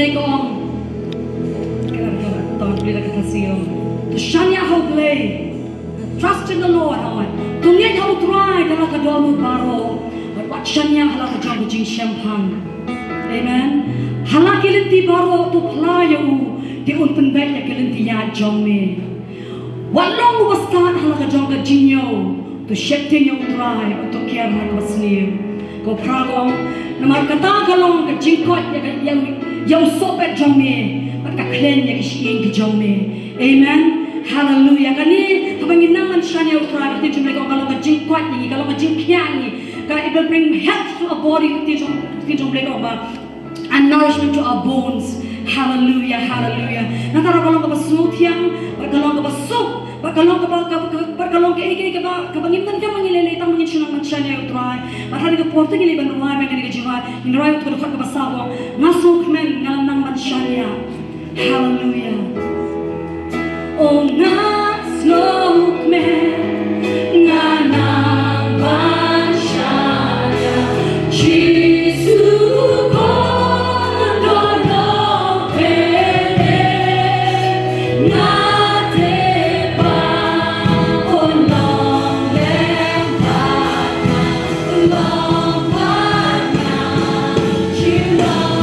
play on. To shun ya how play. Trust in the Lord on. To get how try the Lakadonu Baro. But what shun ya halakajon jing Shem pan. Amen. Halakilinti baro to play you. The unten bed ya kilinti ya jong me. What long was start halakajon jing yo. To shed in your tribe. To care was near. Go pragong. Namar kata kalong ka jingkot ya yang sobat jong me. But ka klen ya kishin ki jong me. Amen. Hallelujah. Kani habangin naman siya niya utra. Kasi jumla ko kalau ka jingkot ni, kalau ka jingkyan ni. It will bring health to our body. Kasi jumla ko ba and nourishment to our bones. Hallelujah. Hallelujah. Natara kalau ka ba smooth yang, kalau ka ba soup, kalau ka ini ka kabangimtan ka mangilelay tang mangin siya naman siya niya utra. Marami ka porto ngili ban ruway ban ngili ka jiwa. Inray ko ka ba sawo. Nasuk men ngalan nang man siya niya. Hallelujah. Oh, not smoke man, not banshaya, Jisu kondo no pere, not eba, oh long lempana, Shillong.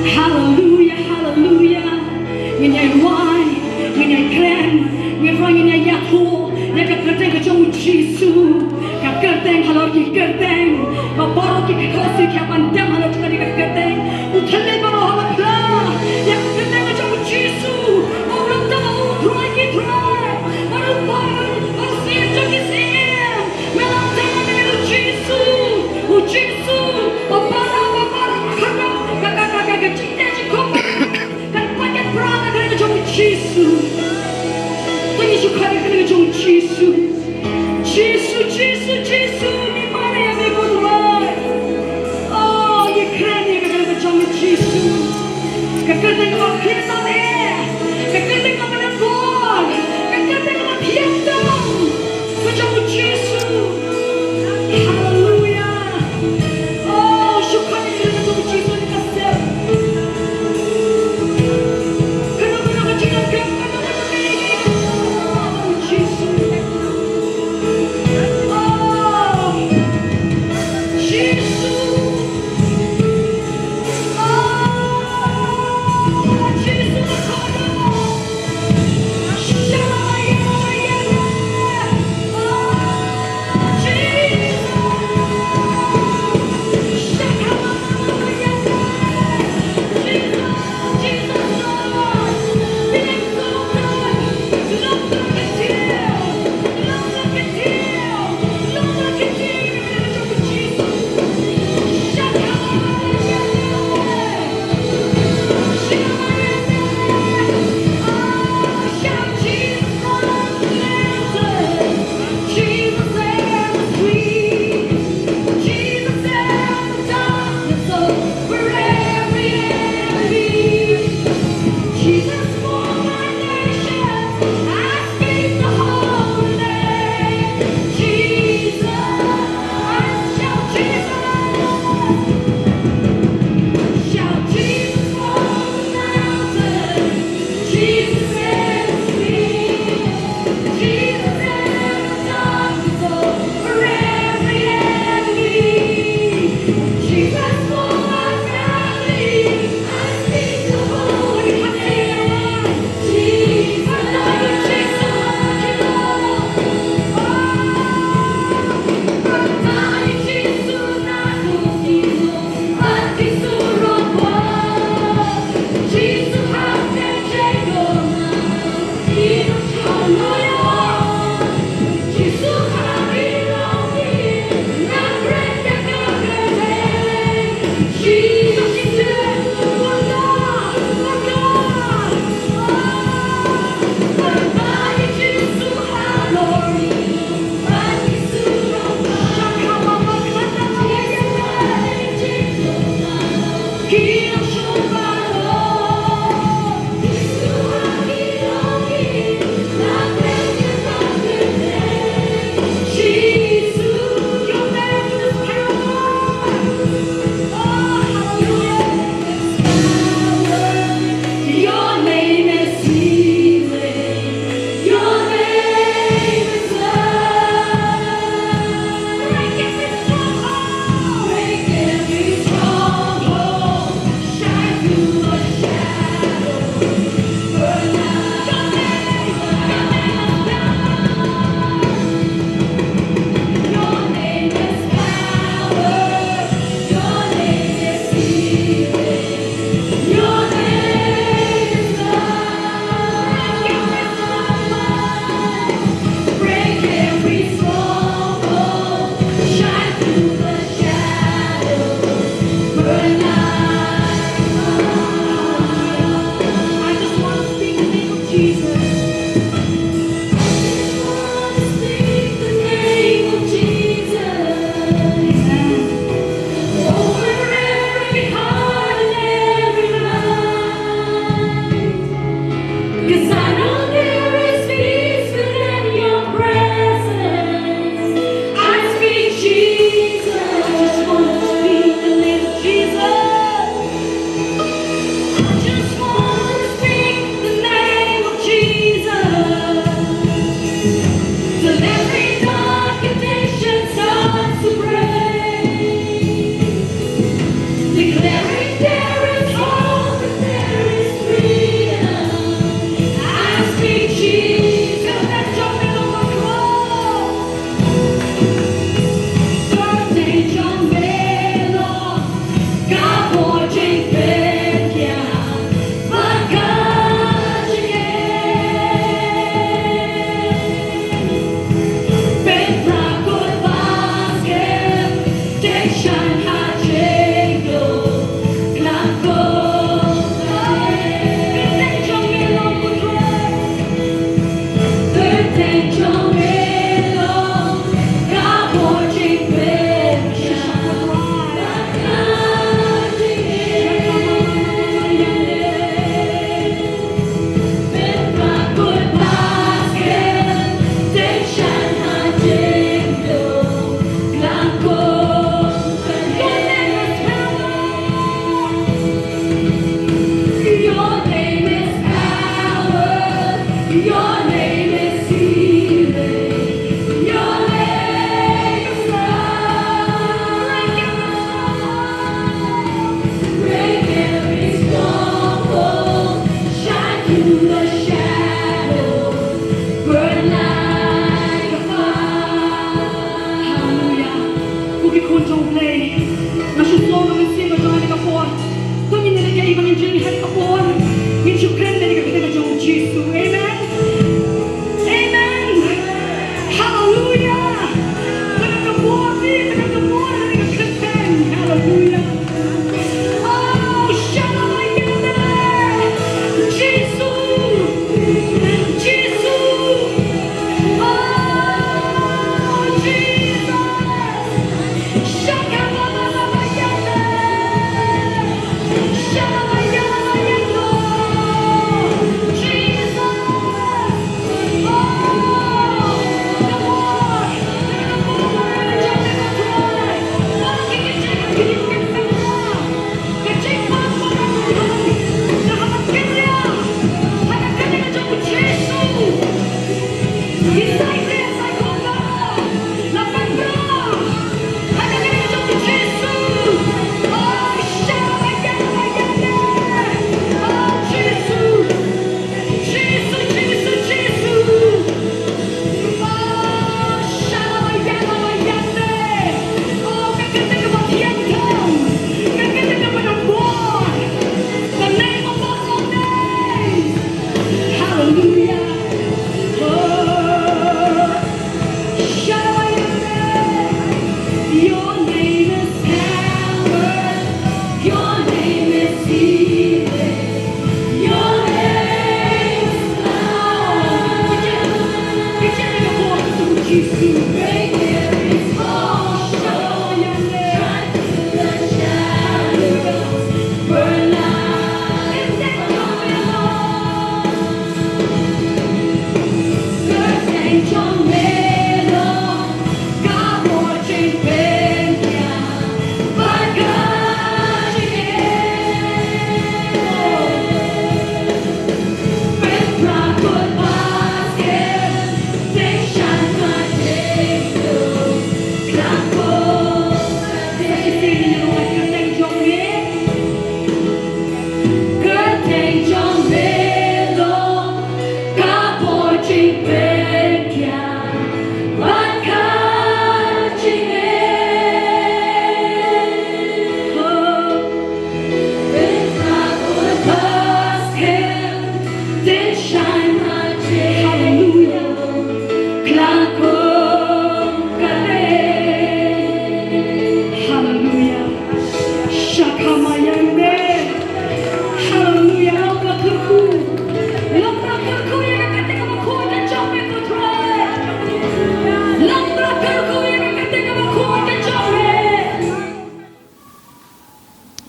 Hallelujah, hallelujah. When I wine, when I clan, when I yaku, like a curtain ka jong Jisu, ka curtain halo ki curtain, ka baro ki kosi ka pandam halo ka ni ka curtain, uthale baro halo ka, ya ka curtain ka jong Jisu, orang ta try ki try, orang siya jong ki siya, melang ta ni Jisu, Jisu, baro ka cinta si Kaba, kan pakai perang dengan jong Jisu, tanya suka dengan jong Jisu, Jisu, ni mana yang berbuat? Oh, ni keren ni dengan jong Jisu, kakak tengok kita ni, kakak tengok mana gol, kakak tengok hitam, macam Jisu, haleluya, oh suka dengan jong Jisu.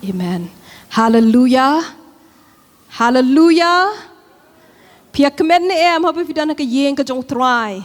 Amen. Hallelujah. Hallelujah. Pia kemen ni apa pidana ke yeng ke jong try.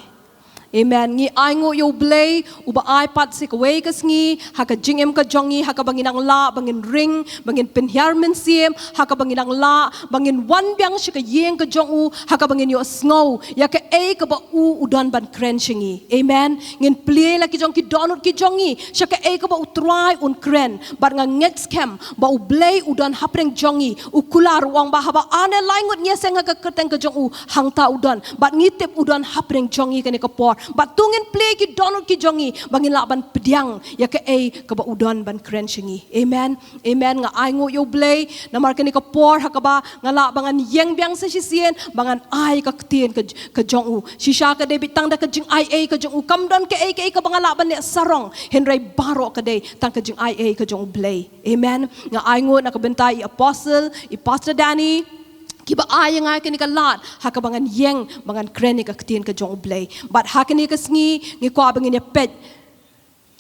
Amen. Ngi ai ngo yo blay uba ai pat sik way kas ngi haka jingem ka jongi haka banginang la bangin ring bangin penhiar men siem haka banginang la bangin wan byang shika yeng ka jong u haka bangin yo snow ya ka e ka ba u udan ban crenchingi. Amen. Ngin play la ki jong ki donut ki jongi shaka e ka ba u try un kren bar nga next cam ba u blay udan hapreng jongi u kular wang ba haba ane laingut nyeseng ka keteng ka jong u hangta udan bat ngitip udan hapreng jongi kani ka por But tungin play ki donut ki jongi bangin Laban pediang ya ke ke ba udon ban crunchingi. Amen. Amen nga ai ngo yo play na marka ni ka por hakaba nga la bangan yeng biang sa sisien bangan ai ka ktien ka jongu. Shisha ka de bitang da ka jing ai ka jongu kamdon ke ka bangan Laban ni sarong henry baro ka de tang ka jing ai ka jongu play. Amen. Nga ai ngo na ka bentai apostle i pastor Danny Kiba ayang ay kani kalat haka bangan yeng bangan krenik aktin ka jong blay but hakani ka sngi ngi kwa bangin ya pet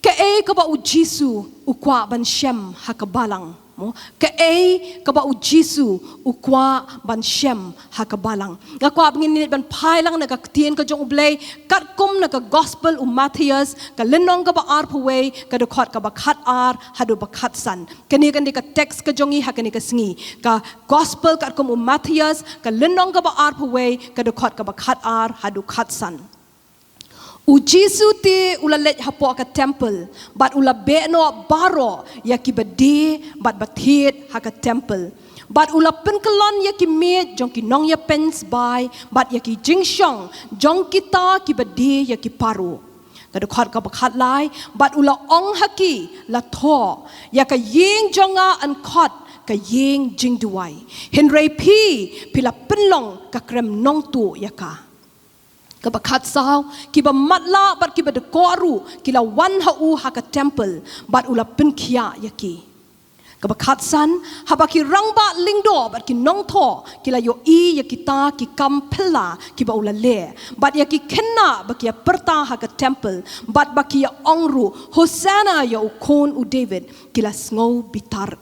Kaei ka ba u Jisu u Kwah ban Shem haka Balang mo Kaei ka ba u Jisu u Kwah ban Shem haka Balang nga kwa bangin ni ban pai lang nagaktin ka jong blay kat kum naga gospel u Matthias ka lenong ka ba ar paway ka dokot ka ba khat ar hadu ba khat san kani ka text ka jongi hakani ka sngi ka gospel kat kum u Matthias ka lenong ka ba ar paway ka dokot ka ba khat ar hadu khat san U Jisu ti ulalet hapo ka temple but ula beno baro ya ki bade but bathit ha ka temple but ula penkelon ya ki me jong ki nong ya pens by but ya ki jingshong jong kita ki bade ya ki paru kada khat ka bakhat lai but ula ong haki la tho ya ka ying jonga an khat ka ying jingduai henry pila penlong ka krem nong tu ya ka Kabakat saw, kiba matla but kiba de koru, kila wan hau haka temple, but ula penkia yaki. Kabakat san, habaki rangba lingdo, but ki nong to, kila yo yakita ki kampela, kiba ula le, but yaki kenna bakia perta haka temple, but bakia ongru, Hosanna yo kon u David, kila sngo bitar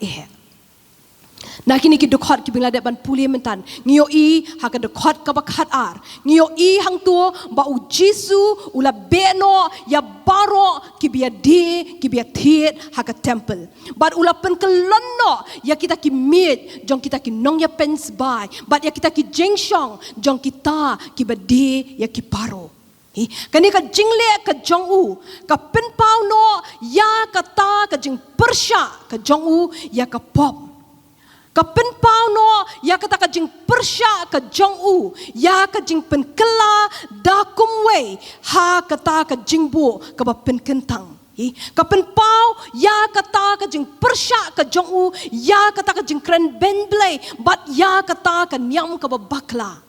Nak kini ki dokhat ki bingla ban puli mentan ngio haka dokhat ka bakhat ar ngio hang tu ba u Jisu ula beno ya baro ki bia de ki bia thiet haka temple but ula pen kelonno ya kita ki mit jong kita ki nong ya pens bai but ya kita ki jengshong jong kita ki bade ya ki paro Kani ka jingle ka jong u ka penpau no ya kata ka jing persya ka jong u ya ka pop. Ka penpau no ya kata ka jing persya ka jong u ya ka jing penkela da kumwe ha kata ka jing bu ka ba penkentang. Ka penpau ya kata ka jing persya ka jong u ya kata ka jing kren benble but ya kata ka nyam ka ba bakla.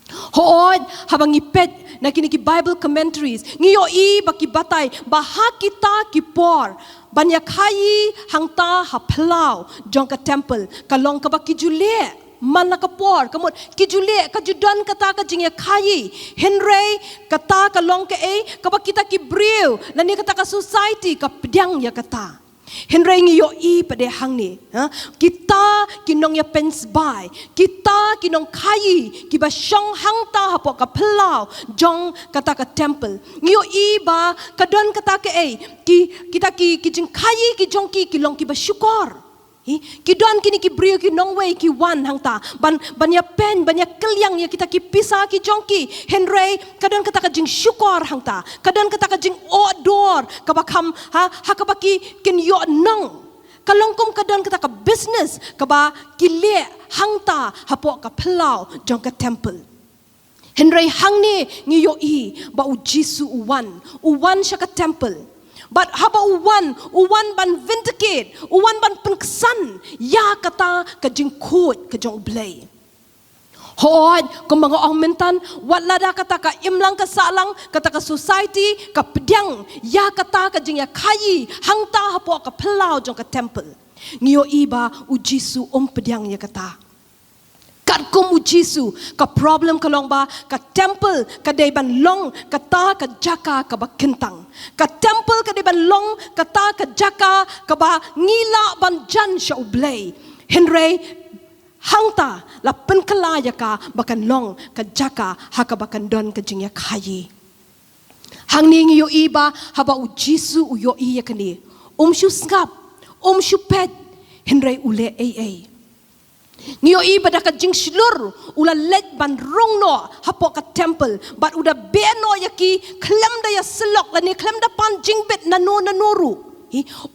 Hood habang ipet na kiniki Bible commentaries ngiyo I baki batay baha kita kipor banyak Kaei hangta haplau jong ka temple kalong ka baki jule man nakapor kamot kijule kajudan kata ka jingya Kaei Henry kata kalong ka kabak kita kibriu lani kata ka society ka pedang ya kata Henry ngiyo I pada hang ni kita kinong ya pensbai kita kinong Kaei kiba syong hangta hapo ka pelau jong kata ka temple ngiyo I ba kadon kata ka kita ki jing Kaei ki jong ki kilong kiba syukor kidon kini ki brio ki nong way ki wan hangta banyak pen banyak keliang ya kita ki pisah ki jongki Henry kadon kata ka jing syukor hangta kadon kata ka jing odor kabakam hakabaki kin yo nong kalongkum kadon kata ka business kaba kile hangta hapo ka pelau jong ka temple Henry hang ni ngiyo I ba u Jisu uwan siya ka temple. But haba uwan ban vindicate, uwan ban pengkesan, ya kata kajing kut kajong blay. Hood kung mga mentan, wala da kata ka imlang ka salang, kata ka society, ka pedang, ya kata kajing ya Kaei, hangta hapo ka pelau jong ka temple. Ngiyo iba u Jisu pedang ya kata. Kat kum u Jisu ka problem kalong ba ka temple ka day ban long kata ka jaka ka ba kentang ka temple ka day ban long kata ka jaka ka ba ngila ban jan sya ublay Henry hangta la penkelaya ka bakan long ka jaka haka bakan don ka jingya Kaei hang ni ngiyo iba haba u Jisu u yo iya kani syu ngap syu pet Henry ule Ngiyo iba da ka jing slur ula let ban rong no hapo ka temple but uda beno yaki klem da ya selok lani klem da pan jingbet nanuru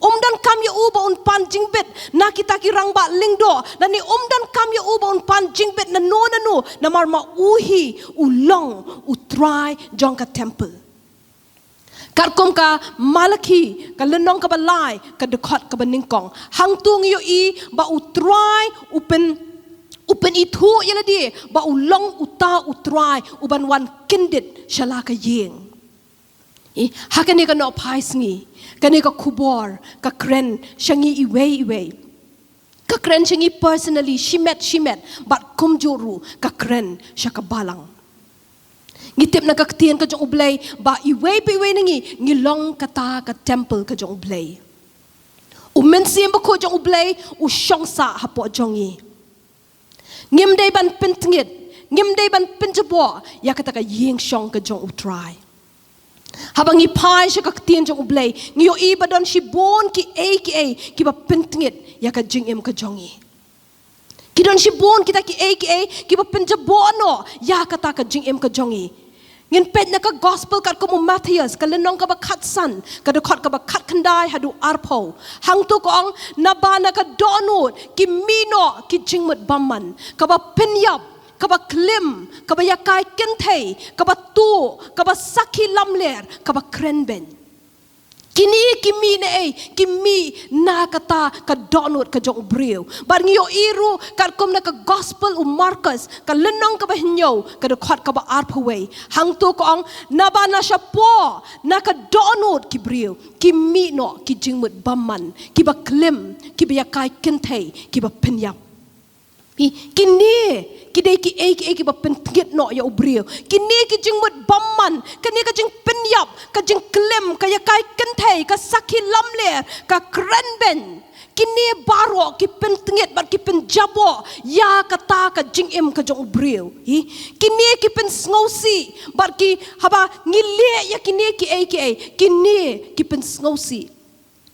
dan kam ya uba un pan jingbet na kita kirang ba lingdo lani dan kam ya uba un pan jingbet nanu na marma uhi ulong utrai jong ka temple Karkom ka malaki ka lenong ka balay ka dekot ka baningkong hangtung iyo I ba utry upen itu yala di ba ulong uta utry uban wan kindit shala ka yeng hakani ka no pais ngi kani ka kubor ka kren shangi iwe ka kren shangi personally shimet but kumjuru ka kren sha ka balang ngitip na kaktian ka jong ublay ba iway nangi ngilong kata ka temple ka jong ublay umensim ba ko jong ublay u syongsa hapo jongi ngimday ban pentingit ngimday ban penjabo ya kata ka yeng syong ka jong utray habang ipai siya kaktian jong ublay ngiyo iba don si bon ki ba pentingit ya ka jingim ka jongi kidon si bon kita ki ba penjabo no ya kata ka jingim ka jongi ngin pet na ka gospel kat ko Matthias ka lenong ka ba katsan ka dekot ka ba kat kandai hadu arpo hang tu ko ang nabana ka donut ki mino ki jingmut baman ka ba penyap ka ba klim ka ba yakai kentei ka ba tu ka ba saki lamler ka ba krenben kini kimi na kata ka donut ka jong brio bar ngiyo iru kat kom na ka gospel Marcus ka lenong ka ba hinyo ka dekot ka ba arpaway hang tu ko ang nabana siya po na ka donut ki brio kimi no ki jingmut baman ki ba klim ki ba yakai kentei ki ba penyap kini kidai ki ba pentingit no ya ubrio kini ki jingmut baman kini ka jing penyap ka jing klem ka yakai kentei ka saki lamler ka krenben kini baro ki pentingit bat ki penjabo ya kata ka jingim ka jong ubrio kini ki pen sngosi bat ki haba ngile ya kini ki kini ki pen sngosi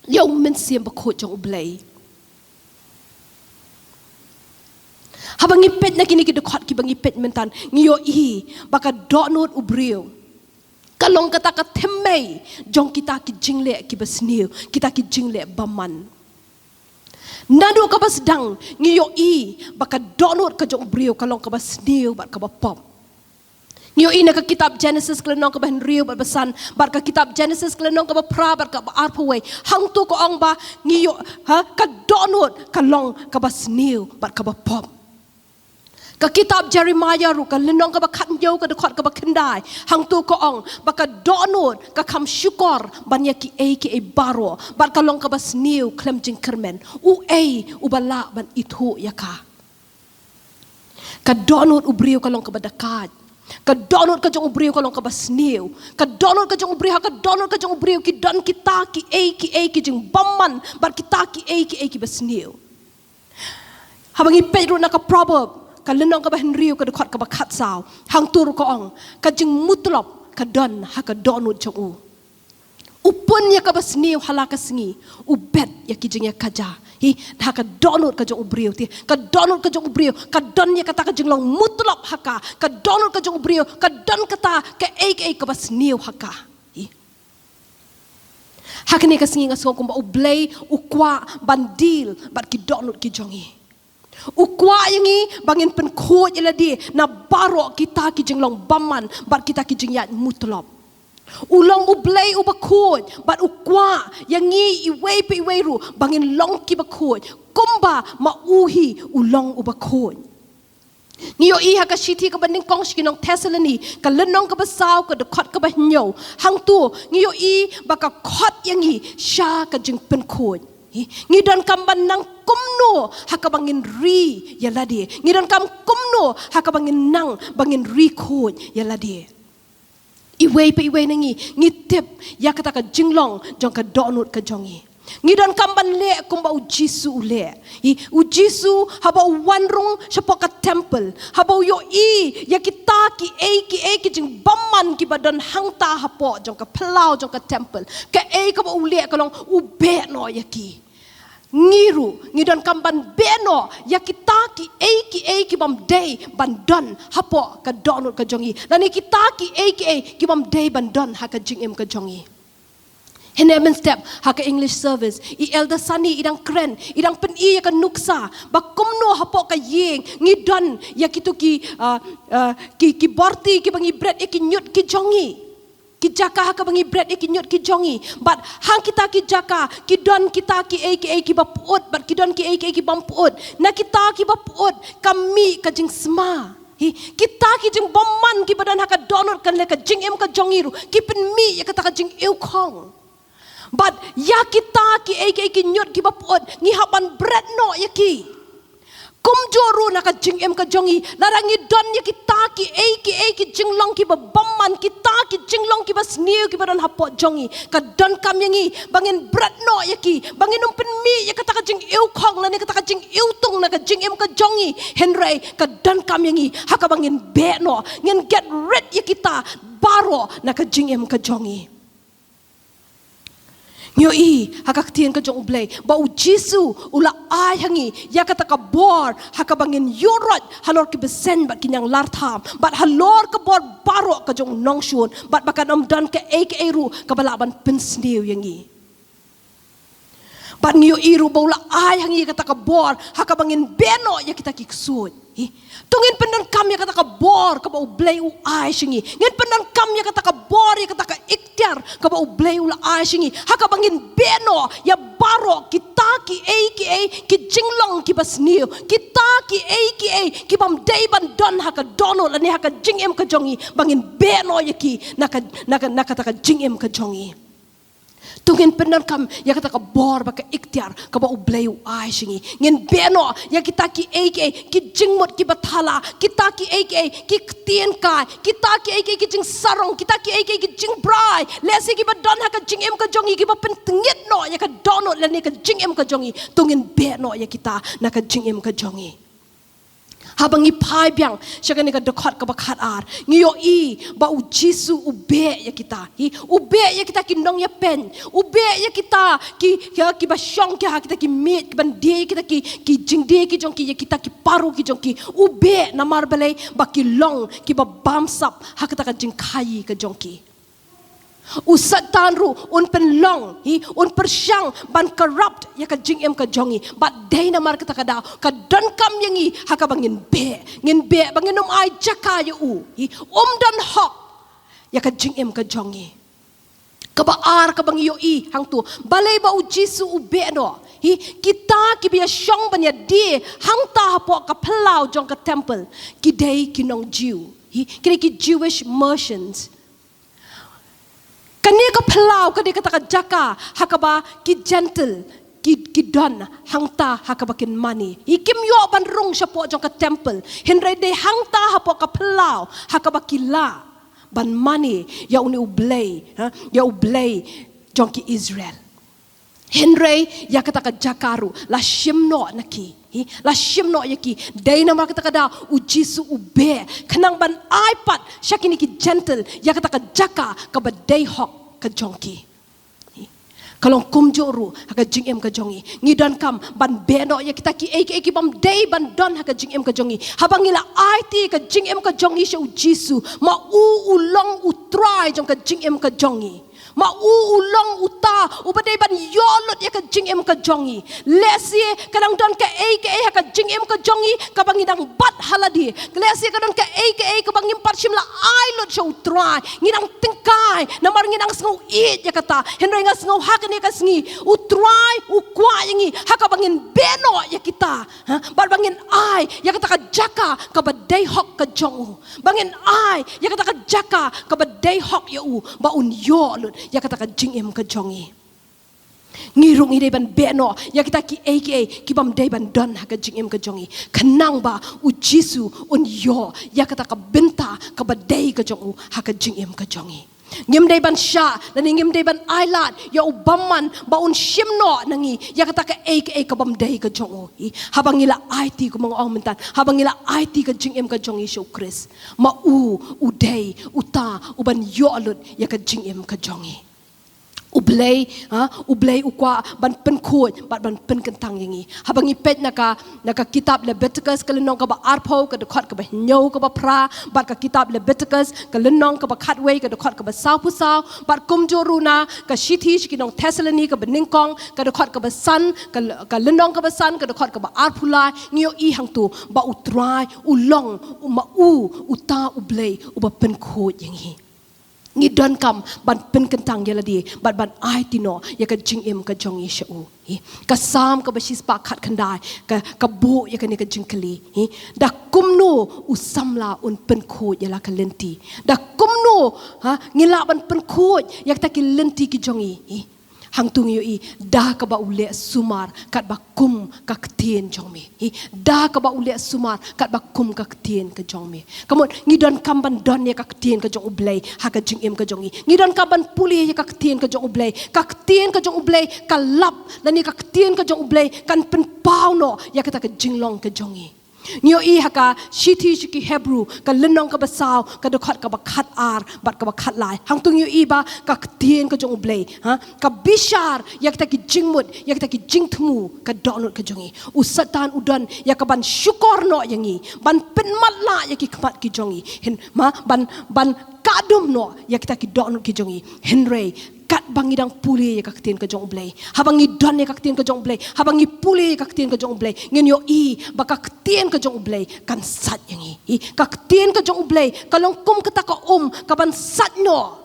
yo mensiam ba ko jong ublay habang ipet na kini ki dekot ki bang ipet mentan ngiyo baka donut ubrio Kalong kata ka temei jong kita ki jingle ki basniu kita ki jingle baman. Nadu ka basdang ngiyo baka donut ka jong brio kalong ka basniu bat ka bapom. Ngiyo na ka kitab Genesis klenong ka bahenriu bat basan bat ka kitab Genesis klenong ka bapra bat ka arpaway hang tu ko ang ba ngiyo ka donut kalong ka basniu bat ka bapom. Ka kitab Jeremiah ru ka lenong ka bakatnyo ka dekot ka bakendai hang tu ko ong baka donut ka kam syukor banya ki baro bat kalong ka basniu klem jing kermen u bala ban itu ya ka donut ubriu kalong ka badakat ka donut ka jong ubriu kalong ka basniu ka donut ka jong ubriu ka donut ka jong ubriu ki don kita ki jing baman bat kita ki basniu habang ipedro na ka proverb kalenong ka bahenriu ka dekot ka bakat saw hang tur ko ong ka jing mutlop ka don haka donut jong upun ya ka basniu halaka singi ubet ya ki jing ya kaja hi haka donut ka jong ubriu ti ka donut ka jong ubriu ka don ya kata ka jing long mutlop haka ka donut ka jong ubriu ka don kata ka ka basniu haka hi haka ni ka singi ngaso kumba ublay ukwa bandil bat ki donut ki jongi Kwah yangi bangin penkut iladi na barok kita ki jinglong baman bat kita ki jing yat mutlop. Ulong ublay ubakut bat Kwah yangi iwe ru bangin long ki bakut kumba mauhi ulong ubakut. Niyo haka shiti ka banding kong skinong Thessaloni ka lenong ka basaw ka dekot ka bahnyo hang tu niyo baka kot yangi sya ka jing penkut. Ngidon kam banang kumno haka bangin ri yaladi ngidon kam kumno haka bangin nang bangin ri khon yaladi iwe nangi ngitip ya kata ka jinglong jong ka donut ka jongi ngidon kam ban le kumba Jisu le Jisu haba wanrung siapa ka temple haba yo ya kita ki jing baman ki badan hangta hapo jong ka pelau jong ka temple ka ka ba ule ka long ube no yaki ngiru ngidon kamban beno ya kita ki bam day bandon hapo ka donut ka jongi lani kita ki bam day bandon haka jingem ka jongi Henemen step haka English service elder sani idang kren idang peni ya ka nuksa bakumno hapo ka yeng ngidon ya kitu ki borti ki bangi bread ki nyut ki jongi ki jaka haka bangi bread ki nyut ki jongi but hang kita ki jaka ki don kita ki baput but ki don ki bamput na kita ki baput kami ka jing sma kita ki jing baman ki badan haka donut kan le ka jing em ka jongiru ki pen mi ya kata ka jing eu kong but ya kita ki nyut ki baput ngi haban bread no ya ki kumjoru na ka jing em ka jongi larangi don ya kita ki jinglong ki baman kita ki jinglong ki basniu ki badan hapot jongi ka don kam yangi bangin bread no ya ki bangin umpen mi ya kata ka jing eu kong lani kata ka jing eu tung na ka jing em ka jongi henry ka don kam yangi haka bangin be no ngin get rid ya kita baro na ka jing em ka jongi Nyo haka ktian ka jong ublay ba Jisu ula ay hangi ya kata ka bor haka bangin yurot halor ki besen bat kinyang lartham bat halor ka bor baro ka jong nongshun bat bakan dan ka ru ka balaban pensniu yangi bat nyo ru ba ula ay hangi kata ka bor haka bangin beno ya kita kiksud tungin pendan kami kata ka bor ka ba ublay u ay singi ngin pendan kami kata ka bor ya kata ka ikhtiar ka ba ublay u la ay singi haka bangin beno ya baro kita ki jinglong ki basniu kita ki bam day ban don haka dono lani haka jingem ka jongi bangin beno ya ki naka kata ka jingem ka jongi tungin penan kam ya kata ka bor baka ikhtiar ka ba ublay u ay singi ngin beno ya kita ki jingmot ki bathala kita ki ktien ka kita ki jing sarong kita ki jing brai lesi ki badon haka jingem ka jongi ki ba pentengit no ya ka dono lani ka jingem ka jongi tungin beno ya kita naka jingem ka jongi habang ipai biang siya ka dekot ka bakat ar ngiyo ba Jisu ube ya kita ube ya kita kinong ya pen ube ya kita ki basyong kita ki mit ki bande kita ki jingde ki jong ki ya kita ki paru ki jong ki ube na marbalay ba ki long ki ba bamsap ha kita ka jing kai ka jong ki Usat tan ru un penlong un persyang ban corrupt ya ka jing em ka jongi but day na mar kata kada ka don kam yangi haka bangin be bangin ai jaka ya dan hok ya ka jing em ka jongi ka baar ka bangi yo hang tu balai ba u Jisu u be no kita ki bia syong ban ya di hang ta po ka plau jong ka temple ki day ki nong Jew kini ki Jewish merchants kani ka plau kani ka taka jaka hakaba ki gentle ki don hangta hakaba kin money ikim yo ban rung sya po jong ka temple hinray de hangta hapo ka plau hakaba kila ban money ya uni ublay jong ki Israel hinray ya ka taka jakaru la shimno naki la shimno yaki day na marka kada u Jisu ube kanang ban iPad syakini ki gentle ya kata ka jaka ka badai hok ka jongki kalong kumjoru haka jing em ka jongi ngidan kam ban beno ya kita ki bam day ban don haka jing em ka jongi habangila IT ka jing em ka jongi sya u Jisu ma ulong try jong ka jing em ka jongi ma ulong uta ubadai ban yolot ya ka jing em ka jongi lesi kadang don ka ka jing em ka jongi ka bangidang bat haladi lesi kadang ka ka bangim parchim la ailot show try ngidang tingkai namar ngidang sngo it ya kata henry nga sngo hakan ya kasngi u try u Kwah yangi haka bangin beno ya kita bar bangin ai ya kata ka jaka ka badai hok ka jongu bangin ai ya kata ka jaka ka badai hok ya u ba un yolot ya kata ka jing em ka jongi ngirung ide ban beno ya kita ki bam day ban don ha ka jing em ka jongi kanang ba u Jisu un yo ya kata ka benta ka ba day ka jongu ha ka jing em ka jongi ngim day ban sha dan ngim day ban ailat ya u bamman ba un shimno nangi ya kata ka ka bam day ka jongu habangila IT ko mga mentan habangila IT ka jing em ka jongi show Chris ma u day uta uban yo alut ya ka jing em ka jongi ublay ukwa ban penkhut ban penkentang yangi habangi pet naka kitab Leviticus kalenong ka ba arpo ka dekot ka ba nyo ka ba pra bat ka kitab Leviticus kalenong ka ba khatway ka dekot ka ba saupusaw bat kumjoruna ka shithi kinong Thessaloni ka ba ningkong ka dekot ka ba san ka lenong ka ba san ka dekot ka ba arpula ngiyo hang tu ba utrai ulong uta ublay uba penkhut yangi ngidon kam ban penkentang yaladi ban ai tino ya ka jing em ka jongi shu ka sam ka basis pa khat khandai ka bu ya ka ne ka jingkali da kumno usamla un penkho yala ka lenti da kumno ngila ban penkho ya ta ki lenti ki jongi hang tung yo da ka ba ule sumar kat ba kum ka ktien jongme da ka ba ule sumar kat ba kum ka ktien ka jongme kamon ngidon kamban don ya ka ktien ka jong ublay ha ka jing em ka jongi ngidon kamban puli ya ka ktien ka jong ublay ka lap dan ni ka ktien ka jong ublay kan pen pau no ya ka ta ka jinglong ka jongi nyo haka shithi ki Hebrew ka lenong ka basaw ka dokhat ka bakhat ar bat ka bakhat lai hang tung yo ba ka ktien ka jong ublay ka bishar yak ta ki jingmut yak ta ki jingthmu ka donut ka jongi usatan udan yak ka ban syukur no yangi ban penmat la yak ki khamat ki jongi hen ban kadum no yak ta ki donut ki jongi henry kat bangidang puli ya kaktin ka jong ublay habangi don ya kaktin ka jong ublay habangi puli ya kaktin ka jong ublay ngin yo baka kaktin ka jong ublay kan sat yangi kaktin ka jong ublay kalong kum kata ka kaban sat no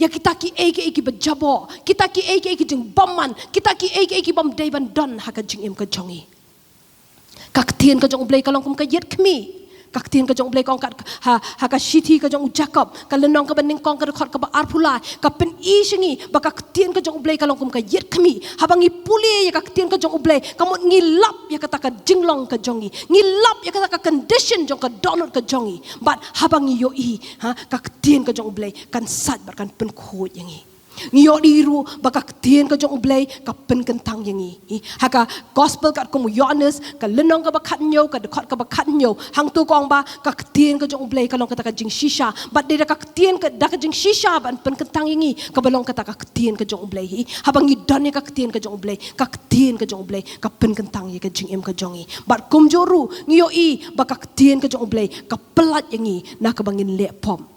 ya kita ki ki bejabo kita ki jing baman kita ki bam day ban don haka jing em ka jongi kaktin ka jong ublay kalong kum ka yet kmi kaktin ka jong ublay kong haka shithi ka jong Jacob ka lenong ka baning kong ka rekod ka ba arpula ka pen isingi baka kaktin ka jong ublay kalong kum ka yet kami habangi puli ya kaktin ka jong ublay kamot ngilap ya kata ka jinglong ka jongi ngilap ya kata ka condition jong ka donut ka jongi but habangi yo kaktin ka jong ublay kan sat bar kan pen khot yangi ngiyo diru baka ktien ka jong ublay ka pen kentang yangi haka gospel kat ko Yohanes ka lenong ka bakhat nyo ka dekot ka bakhat nyo hang tu kong ba ka ktien ka jong ublay kalong kata ka jing shisha bat de ka ktien ka da ka jing shisha ban pen kentang yangi ka balong kata ka ktien ka jong ublay habang idon ka ktien ka jong ublay ka ktien ka jong ublay ka pen kentang ye ka jing em ka jongi bat kumjoru ngiyo baka ktien ka jong ublay ka pelat yangi na ka bangin le pom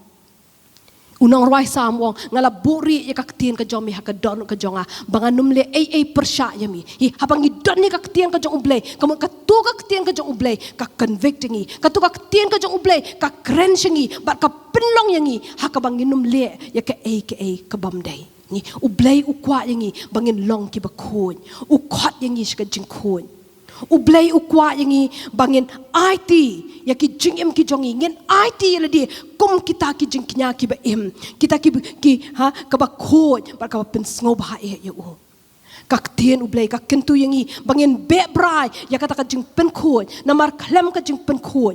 unang roi samwong ngala buri ya kaktien ka jong mi haka don ka jonga banganum le ai persya ya mi hi habang i don ni kaktien ka jong ublay kamu ka tu kaktien ka jong ublay ka convicting ka tu kaktien ka jong ublay ka crenching bat ka penlong yangi haka banginum le ya ka ai ka bamdai ni ublay ukwa yangi bangin long ki bakun ukot yangi ska jingkun ublay ukwa yangi bangin IT ya ki jingem ki jongi ngin IT la di kum kita ki jing knya ki ba im kita ki ka ba khoj ba ka pen sngo ba e ya u kak tien ublay ka kentu yangi bangin be brai ya kata ka jing pen khoj namar klem ka jing pen khoj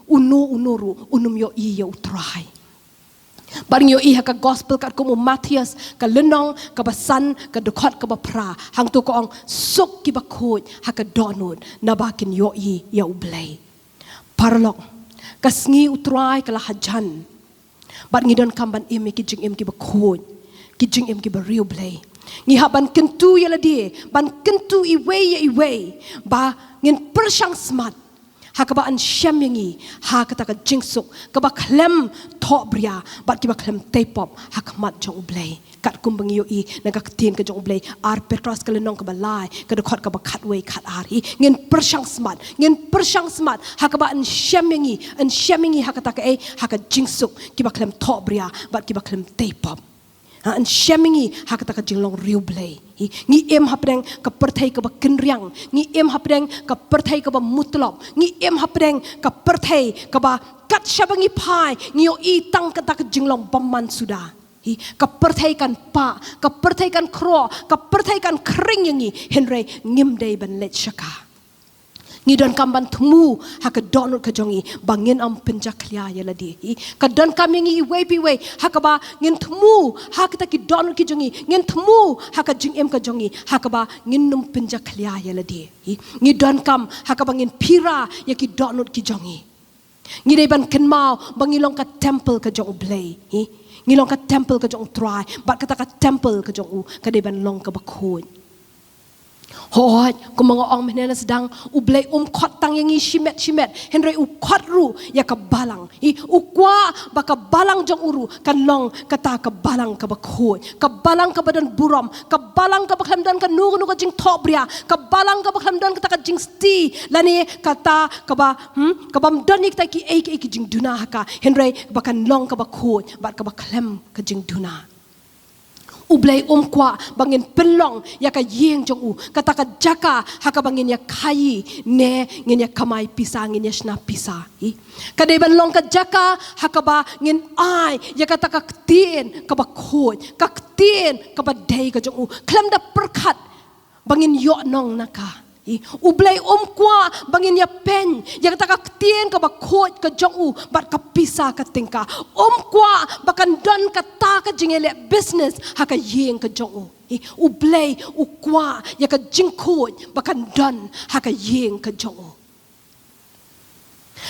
unuru unum yo I ya utrai Baring yo iha ka gospel kat ko Matthias ka lenong ka basan ka dukot ka bapra hang tu ko ang sok ki bakut ha ka donut na bakin yo I ya ublay parlok kasngi utrai ka lahajan bat ngidon kamban im ki jing im ki bakut ki jing im ki bariu blay ngi haban kentu ya ladi ban kentu iwe ba ngin persyang smart Haka an Shem yangi haka taka jingsuk kaba klem tok bria bat kiba klem tepop haka mat jong ublay kat kumbang yo I nagaktin ka jong ublay ar petros ka lenong ka balai ka dekot ka ba katway kat ari ngin persyang smart haka ba an Shem yangi haka taka haka jingsuk kiba klem tok bria bat kiba klem tepop an Shemingi haka taka jinglong riu blay ngi em hapdeng ka perthai ka ba kenriang ngi em hapdeng ka perthai ka ba mutlop ngi em hapdeng ka perthai ka ba kat shabangi pai ngi yo I tang ka taka jinglong bamman suda ka perthai kan pa ka perthai kan kro ka perthai kan kring yangi henry ngimdei ban let shaka ngi don kamban temu haka donut ka jongi bangin am penjak lia ya ladi ka don kam ngi iwe haka ba ngin temu haka ta ki donut ki jongi ngin temu haka jing em ka jongi haka ba ngin num penjak lia ya ladi ngi don kam haka bangin pira ya ki donut ki jongi ngi dei ban kenmau bangilong ka temple ka jong blay ngilong ka temple ka jong try bat kata ka temple ka jong ka dei ban long ka bakun Hoi, ko mga ong menena sedang ublay kot tang yangi shimet henry ukot ru ya ka balang ukwa baka balang jong uru kan long kata ka balang ka bakhoy ka balang ka badan buram ka balang ka baklam dan ka nu ka jing tobria ka balang ka baklam dan kata ka jing sti lani kata ka ba ka bam donik ta ki ki jing duna ka henry bakan long ka bakhoy bat ka baklam ka jing duna ublay Kwah bangin pelong ya ka yeng jong u kata ka jaka haka bangin ya Kaei ne ngin ya kamai pisa ngin ya shna pisa kadai ban long ka jaka haka ba ngin ai ya kata ka tien ka ba khoj ka tien ka ba dei ka jong u klam da perkat bangin yo nong naka ublay Kwah bangin ya pen ya kata ka tien ka ba khoj ka jong u bat ka pisa ka tingka Kwah bakan don ka ta ka jingele business haka yeng ka jong u ublay Kwah ya ka jing khoj bakan don haka yeng ka jong u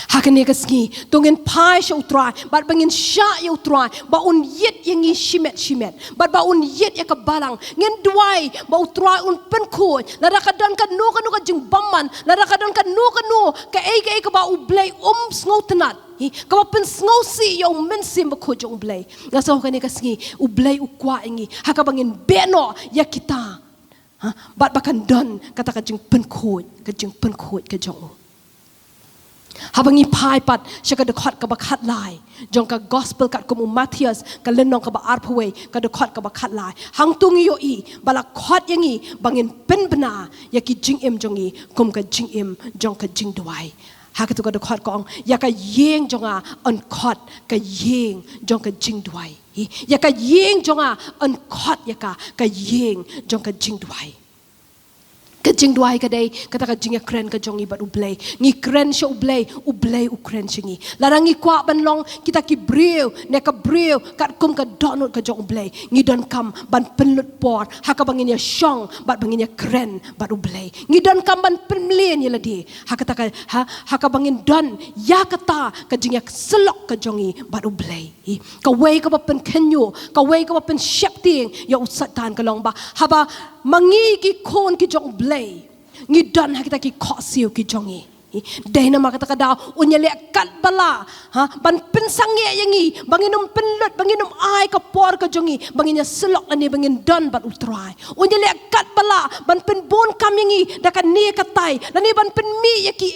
haka ne ka sngi tongin pai sha utrai bat bangin sha ya utrai ba un yet yangi shimet bat ba un yet ya ka balang ngin duai ba utrai un pen khoj la ka don ka nu ka jing bamman la ka don ka nu ka ka ba ublay sngotenat ka ba pen sngosi yo mensim ba khoj ublay ngaso ka ne ka sngi ublay Kwah ingi haka bangin beno ya kita bat bakan don kata ka jing pen khoj ka jong habangi pai pat syaka dekot ka bakat lai jong ka gospel kat ko Matthias ka lenong ka ba arpaway ka dekot ka bakat lai hang tung yo I bala khot yangi bangin pen bena ya ki jing em jongi kum ka jing em jong ka jing duai haka tu ka dekot ko ya ka yeng jonga on khot ka yeng jong ka jing duai ya ka yeng jonga on khot ya ka yeng jong ka jing duai kajing duai kadai kata kajing ya kren kajong ibat ublay ngi kren sya ublay ukren singi larang ngi Kwah banlong kita ki breu ne ka breu kat kum ka donut kajong ublay ngi don kam ban penlut por haka bangin ya shong bat bangin ya kren bat ublay ngi don kam ban penmlien ya ladi haka bangin don ya kata kajing ya selok kajongi bat ublay ka wei ka ba pen kenyo ka wei ka ba pen shepting ya usatan kalong ba haba mangi ki kon ki jong blay ngi don kita ki khosiu ki jongi dai na makata kada unya le kat bala ban pensang ye yangi banginum penlut banginum ai ka por ka jongi banginya selok ani bangin don bat utrai unya le kat bala ban pen bon kamingi dakan ni katai lani ban pen mi ya ki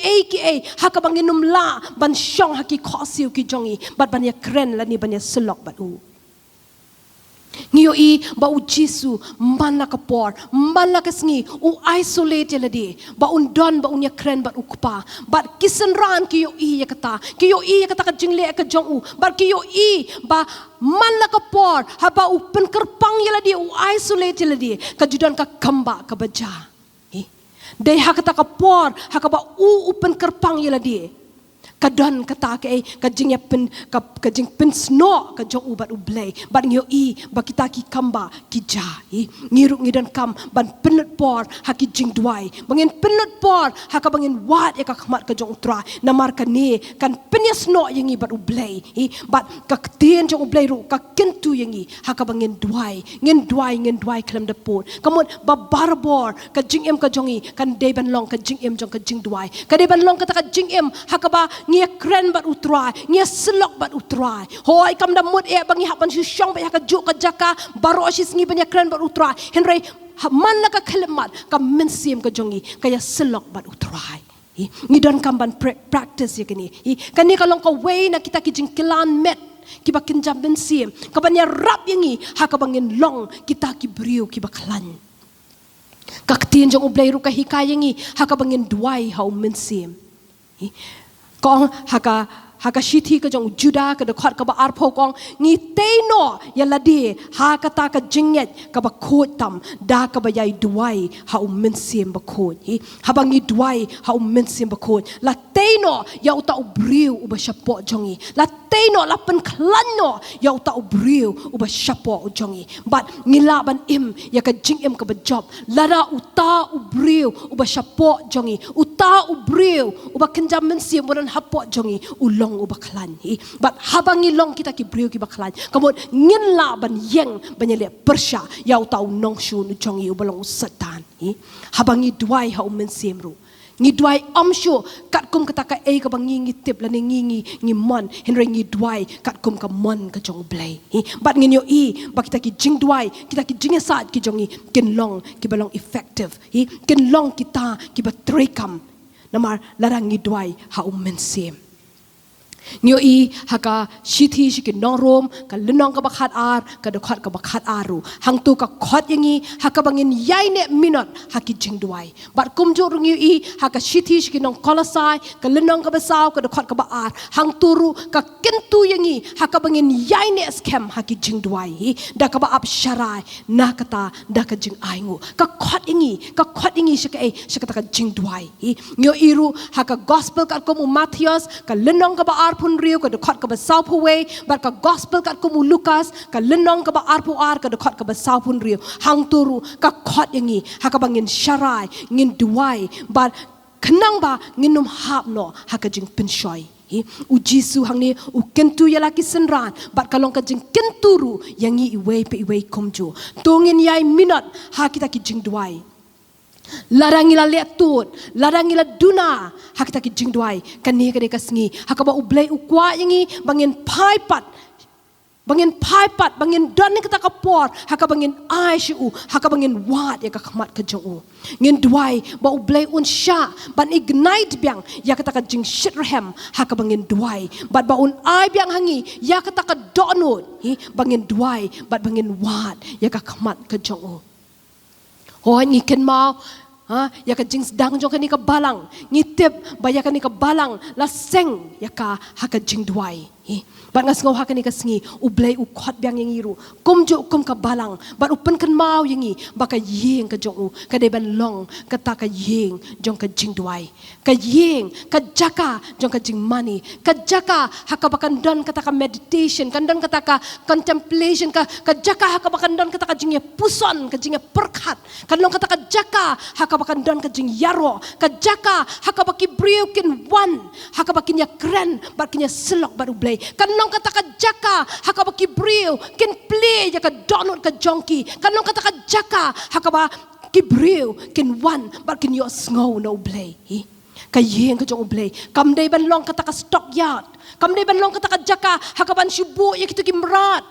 e haka bangin numla ban syong haki khasi ki jongi bat ban ya kren lani ban ya selok bat u Ngio ba u Jisu mana ka por mana ka sngi u isolate la di ba un don ba unya kren ba ukpa ba kisan ran ki ya kata ka jingle ka jong u ba ki ba mana ka por ha ba u pen kerpang ya la di u isolate la di ka judan ka kamba ka baja dei ha kata ka por ha ka ba u pen kerpang ya la di kadon kata ka jing pen sno ka jong ubat ublay bat ngio ba kita ki kamba ki ja ngiruk ngidan kam ban penut por haki jing duai bangin penut por haka bangin wat ya ka khmat ka jong tra namar ka ni kan penyas no yangi bat ublay bat ka tien jong ublay ru ka kentu yangi haka bangin duai ngin duai klem de pot kamot ba barbor ka jing em ka jongi kan de ban long ka jing em jong ka jing duai ka de ban long ka jing em haka ba ngia kren bat utrai ngia selok bat utrai hoi kam da mut bangi hapan syong ba ka juk ka jaka baro sis ngi banya kren bat utrai henry man la ka kelemat ka mensim ka jongi kaya selok bat utrai ngi don kam ban practice ya kini kani kalong ka way na kita ki jingkilan met kiba kinjam mensim ka banya rap yangi haka bangin long kita ki briu ki baklan kaktin jong ublay ru ka hikayangi haka bangin duai hau mensim kong haka shithi ka jong juda ka de khat ka ba arpho kong ngi teino ya ladi ha ka ta ka jinget ka ba khot tam da ka ba yai duai ha mensim ba khot ha ba ngi duai ha mensim ba khot la teino ya uta ubriu uba shapo jongi la teino la pen klanno ya uta ubriu uba shapo jongi but ngila ban im ya ka jing im ka ba job lara uta ubriu uba shapo jongi uta ubriu uba kenjam mensim buran hapo jongi ulong uba klan but habangi long kita ki briu ki baklan kamot ngin la ban yeng banyale persha ya uta nong shu nu jongi ubalong satan habangi duai ha mensim ru ngi duai amshu kat kum kata ka ka bangi ngi tip la ngi mon henry ngi duai kat kum ka mon ka jong blai but ngi yo ba kita ki jing duai kita ki jing sat ki jongi kin long ki balong effective kin long kita ki ba trekam namar larang ngi duai ha mensim Nyo haka shithi shikin norom ka lenong ka bakhat ar ka dokhat ka bakhat aru hang tu ka khot yangi haka bangin yai ne minot haki jing duai bat kumjo rung haka shithi shikin nong kolasai ka lenong ka basaw ka dokhat ka ba ar hang turu ka kentu yangi haka bangin yai ne scam haki jing duai da ka ba ap sharai na kata da ka jing aingu ka khot yangi shika ka jing duai nyo iru haka gospel ka kum Matthias ka lenong ka ba ar pun riu ka dekat ka basau puwe bar ka gospel kat ku Lukas ka lenong ka ba arpu ar ka dekat ka basau pun riu hang turu ka khot yangi haka bangin sharai ngin duai bar kenang ba nginum hap no haka jing penshoi u Jisu hang ni u kentu ya laki senran bat kalong ka jing kenturu yangi iwe pe iwe komjo tongin yai minot ha kita ki jing duai larangila letut larangila duna hakita ki jing duai kani kasngi hakaba ublay ukwa yangi bangin paipat bangin don ni kita kapor haka bangin ai shu haka bangin wat ya ka khmat ka jong ngin duai ba ublay un sha ban ignite biang ya kata ka jing shitrhem haka bangin duai bat ba un ai biang hangi ya kata ka donut bangin duai bat bangin wat ya ka khmat ka jong Hoi ni ken mau ya ka jing sedang jong kani ka balang ngitip baya kani ka balang la seng ya ka haka jing duai bat ngas ngau haka ni ka sngi ublay u khot biang yang iru kum ka balang bat upen kan mau yangi baka yeng ka jong u ka de ban long ka ta ka yeng jong ka jing duai ka yeng ka jaka jong ka jing money ka jaka haka bakan don kata ka meditation kan don kata ka contemplation ka jaka haka bakan don kata ka jing puson ka jing perkhat kan long kata ka jaka haka bakan don ka jing yaro ka jaka haka baki briu kin one haka bakin ya kren bakin ya selok baru blay kanong kata ka jaka haka baki briu kin play ya ka donut ka jonki kanong kata ka jaka haka ba ki briu kin one bakin yo snow no blay ka yeng ka jong blay kam day ban long kata ka stock yard kam day ban long kata ka jaka haka ban shubu ya kitu kimrat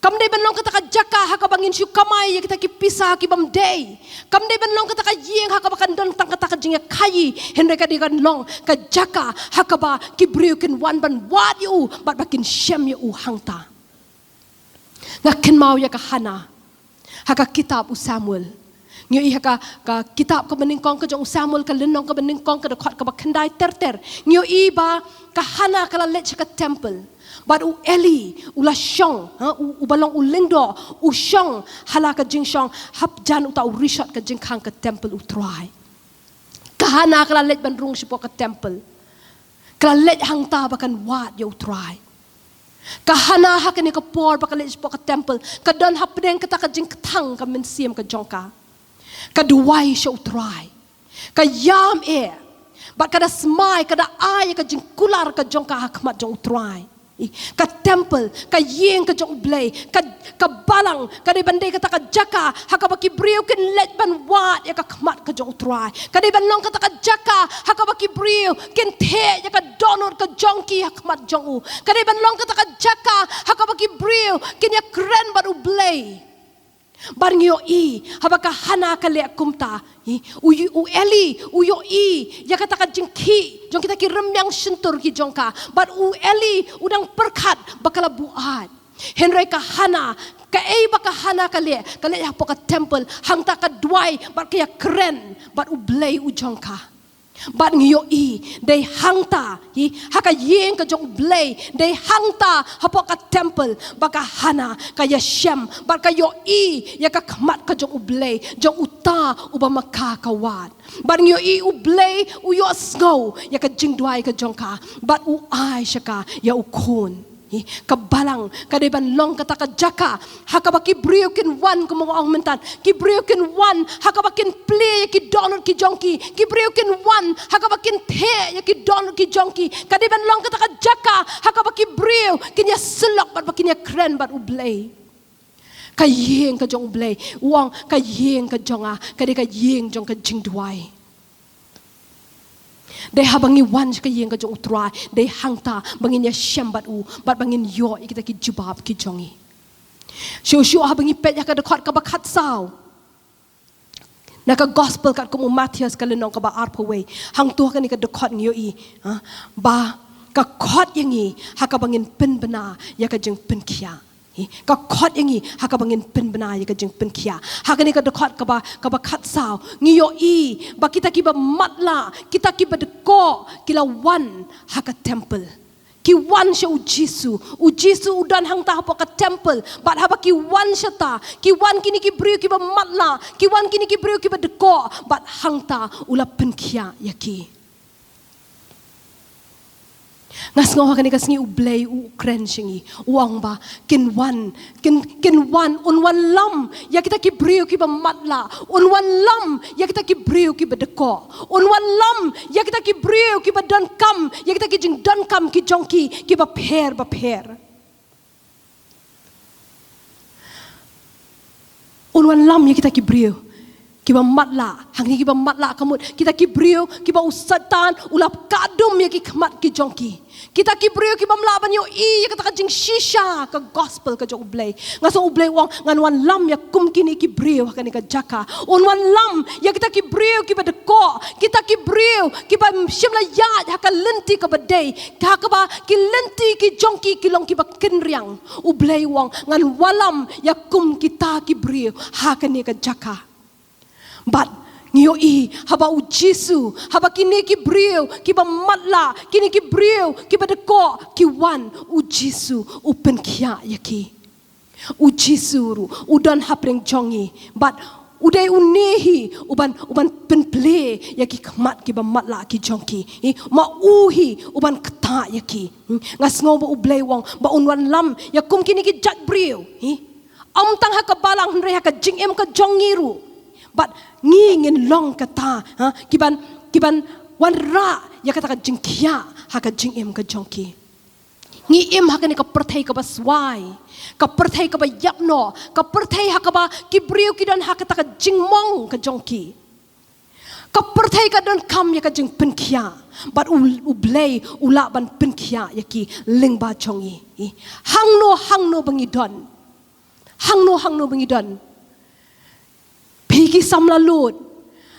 Kam day ban long kata ka jaka haka bangin syu kamai ya kita ki pisah ki bam day. Kam day ban long kata ka yeng haka bakan don tang kata ka jing ya kai henre ka dikan long ka jaka haka ba ki briu kin wan ban wat yu bat bakin Shem yu hangta. Ngaken mau ya ka hana haka kitab u Samuel. Nyo i haka ka kitab ka beningkong ka jong Samuel ka lenong ka beningkong ka dekot ka bakendai ter. Nyo i ba ka hana kala lech ka temple. But u Eli, u la Shong, u Balang u Lingdo, u Shong, halaka jing Shong, hap jan u ta u rishot ka jing kang ka temple u try. Kahana kala let ban rung sipo ka temple. Kala let hang ta bakan wat yo try. Kahana hakan ka por bakan let sipo ka temple. Kadon hap deng kata ka jing katang ka mensiam ka jongka. Kaduwai siya u try. Kayam But kada smai, kada ay ka jing kular ka jongka hakmat jong try. Ka temple, ka yeng ka jong blay, ka balang, ka di bandai kata ka jaka, haka baki briu kin let ban wat ya ka kmat ka jong try. Ka di ban long kata ka jaka, haka baki briu kin te ya ka donor ka jongki hakmat jong u. Ka di ban long kata ka jaka, haka baki briu kin ya kren ban u blay. Barang yo i habaka hana ka le kumta u Eli u yo i ya kata ka jengki jong kita ki remyang sentur ki jongka but u Eli udang perkat bakala buat henry ka hana Kaei baka hana ka le hapo ka temple hangta ka duai bat kaya keren but u blay u jongka but ngiyo i they hangta haka yeng ka jong blay they hangta hapo ka temple baka hana kaya Shem baka yo i ya ka kmat ka jong blay jong uta uba makakawat but ngiyo i u blay u yo snow ya ka jing duai ka jong ka but u ai shaka ya u kun kabalang kadaiban long kata ka jaka hakabaki brio kin wan ko mga mentan ki brio kin wan hakabakin play ki donor ki jonki ki brio kin wan hakabakin the ya ki donor ki jonki kadaiban long kata ka jaka hakabaki brio kin ya selok bat bakin ya kren bat ublay kayeng ka jong ublay wang kayeng ka jonga kadai ka yeng jong ka jingduai Dai habangi wan ka yeng ka jong utrai dai hangta bangin ya Shem bat bangin yo ikita ki jubab ki jongi shu habangi pet ya ka dekot ka bakat saw naka gospel kat ko Matthias ka lenong ka ba arpaway hang tu ka ni ka dekot ngiyo i ba ka kot yangi haka bangin pen bena ya ka jeng pen kia ka kot yangi haka bangin pen bena ya ka jeng pen kia haka ni ka dekot ka ba kat saw ngiyo i ba kita ki ba matla kita ki ba deko kila wan haka temple ki wan siya u Jisu udan hang ta hapo ka temple bat haba ki wan siya ta ki wan kini ki brio ki ba matla ki wan kini ki brio ki ba deko bat hang ta ula pen kia yaki ngas ngaw ka ni kasngi ublay u kren singi uang ba kin wan un wan lam ya kita ki brio ki ba matla un wan lam ya kita ki brio ki ba deko un wan lam ya kita ki brio ki ba dan kam ya kita ki jing dan kam ki jongki ki ba per un wan lam ya kita ki brio kiba matla hangni kiba matla kamut kita ki brio kiba usatan ulap kadum ya ki kmat ki jongki kita ki brio kiba mlaban yo i ya kata ka jing shisha ka gospel ka jong ublay ngaso ublay wang ngan wan lam ya kum kini ki brio hakani ka jaka on wan lam ya kita ki brio kiba deko kita ki brio kiba shimla ya haka lenti ka badai haka ba ki lenti ki jongki kilong kiba kenriang ublay wang ngan walam ya kum kita ki brio hakani ka jaka But ngiyo i haba u Jisu haba kini ki brio ki ba matla kini ki brio ki ba deko ki wan u Jisu upen kia yaki u Jisu ru udan hapreng jongi but udai unehi uban penple yaki kmat ki ba matla ki jongki ma uhi uban kata yaki ngas ngobo ublay wang ba unwan lam yakum kini ki jat brio amtang haka balang hnre haka jingem ka jongiru but ngingin long kata kiban wan ra ya kata ka jingkia haka jingem ka jongki ngi im haka ni ka perthai ka baswai ka perthai ka ba yapno ka perthai haka ba kibriu kidan haka ta ka jingmong ka jongki ka perthai ka dan kam ya ka jing penkia but ublay ula ban penkia ya ki lingba jongi hangno bangidon hang no bangidon pi ki samlalut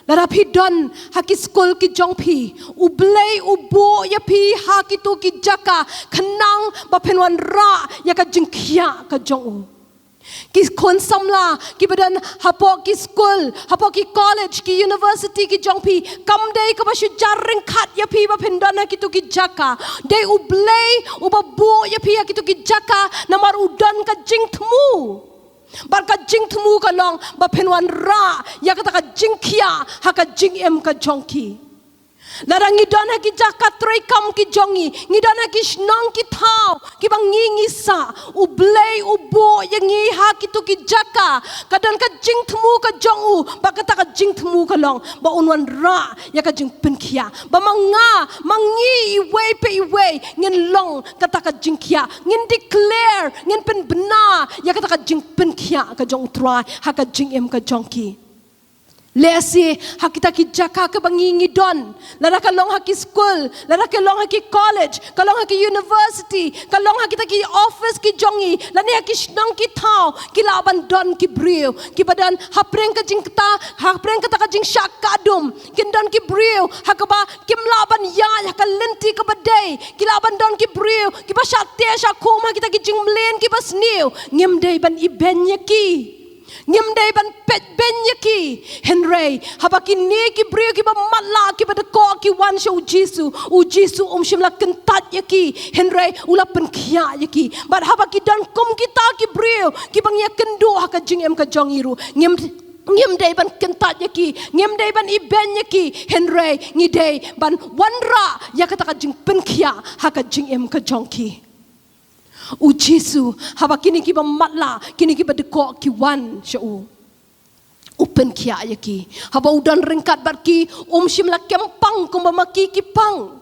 lara pi don haki skol ki jong pi ublei ubo ya pi haki tu ki jaka kanang ba penwan ra ya ka jingkhia ka jong u ki kon samla ki badan hapo ki school hapo ki college ki university ki jong pi kam dei ka ba shu jarring khat ya pi ba pendon ki tu ki jaka dei ublei ubabu ya pi ya ki tu ki jaka namar udan ka jing thmu bar ka jing thmu ka long ba penwan ra ya ka ta ka jing khia ha ka jing em ka jong ki larang ngidon ha ki jaka trei kam ki jongi ngidon ha ki shnong ki thau ki bang ngi sa ublei ubo yang ngi ha ki tu ki jaka kadang ka jing thmu ka jong u ba ka ta ka jing thmu ka long ba unwan ra ya ka jing pen khia ba mangi iwe pe iwe ngin long ka ta ka jing khia ngin declare ngin pen bena ya ka ta ka jing pen khia ka jong try ha ka jing em ka jong ki lesi hakita ki jaka ke bangingi don lara kalong haki school lara kalong haki college kalong haki university kalong hakita ki office ki jongi lani haki shnong ki thau ki laban don ki brio ki badan hapreng ka jingta hapreng ka ta jing shakadum kin don ki brio hakaba kim laban ya hakalenti ka badai ki laban don ki brio ki ba shatte shakum hakita ki jingmlen ki basniu ngem dei ban ibenya ki ngem dei ban pet benya ki henry habaki ni ki brio ki ba matla ki ba de ko ki wan show Jisu shimla kentat ya ki henry ula pen khia ya ki but habaki dan kum kita ki brio ki bang ya kendo haka jing em ka jongiru ngem dei ban kentat ya ki ngem dei ban iben ya ki henry ngi dei ban wanra ya kata ka jing pen khia haka jing em ka jongki Jisu haba kini ki ba matla kini ki ba dekok ki wan shu open kia ya ki haba udan ringkat barki shimla kempang kumbamaki ki pang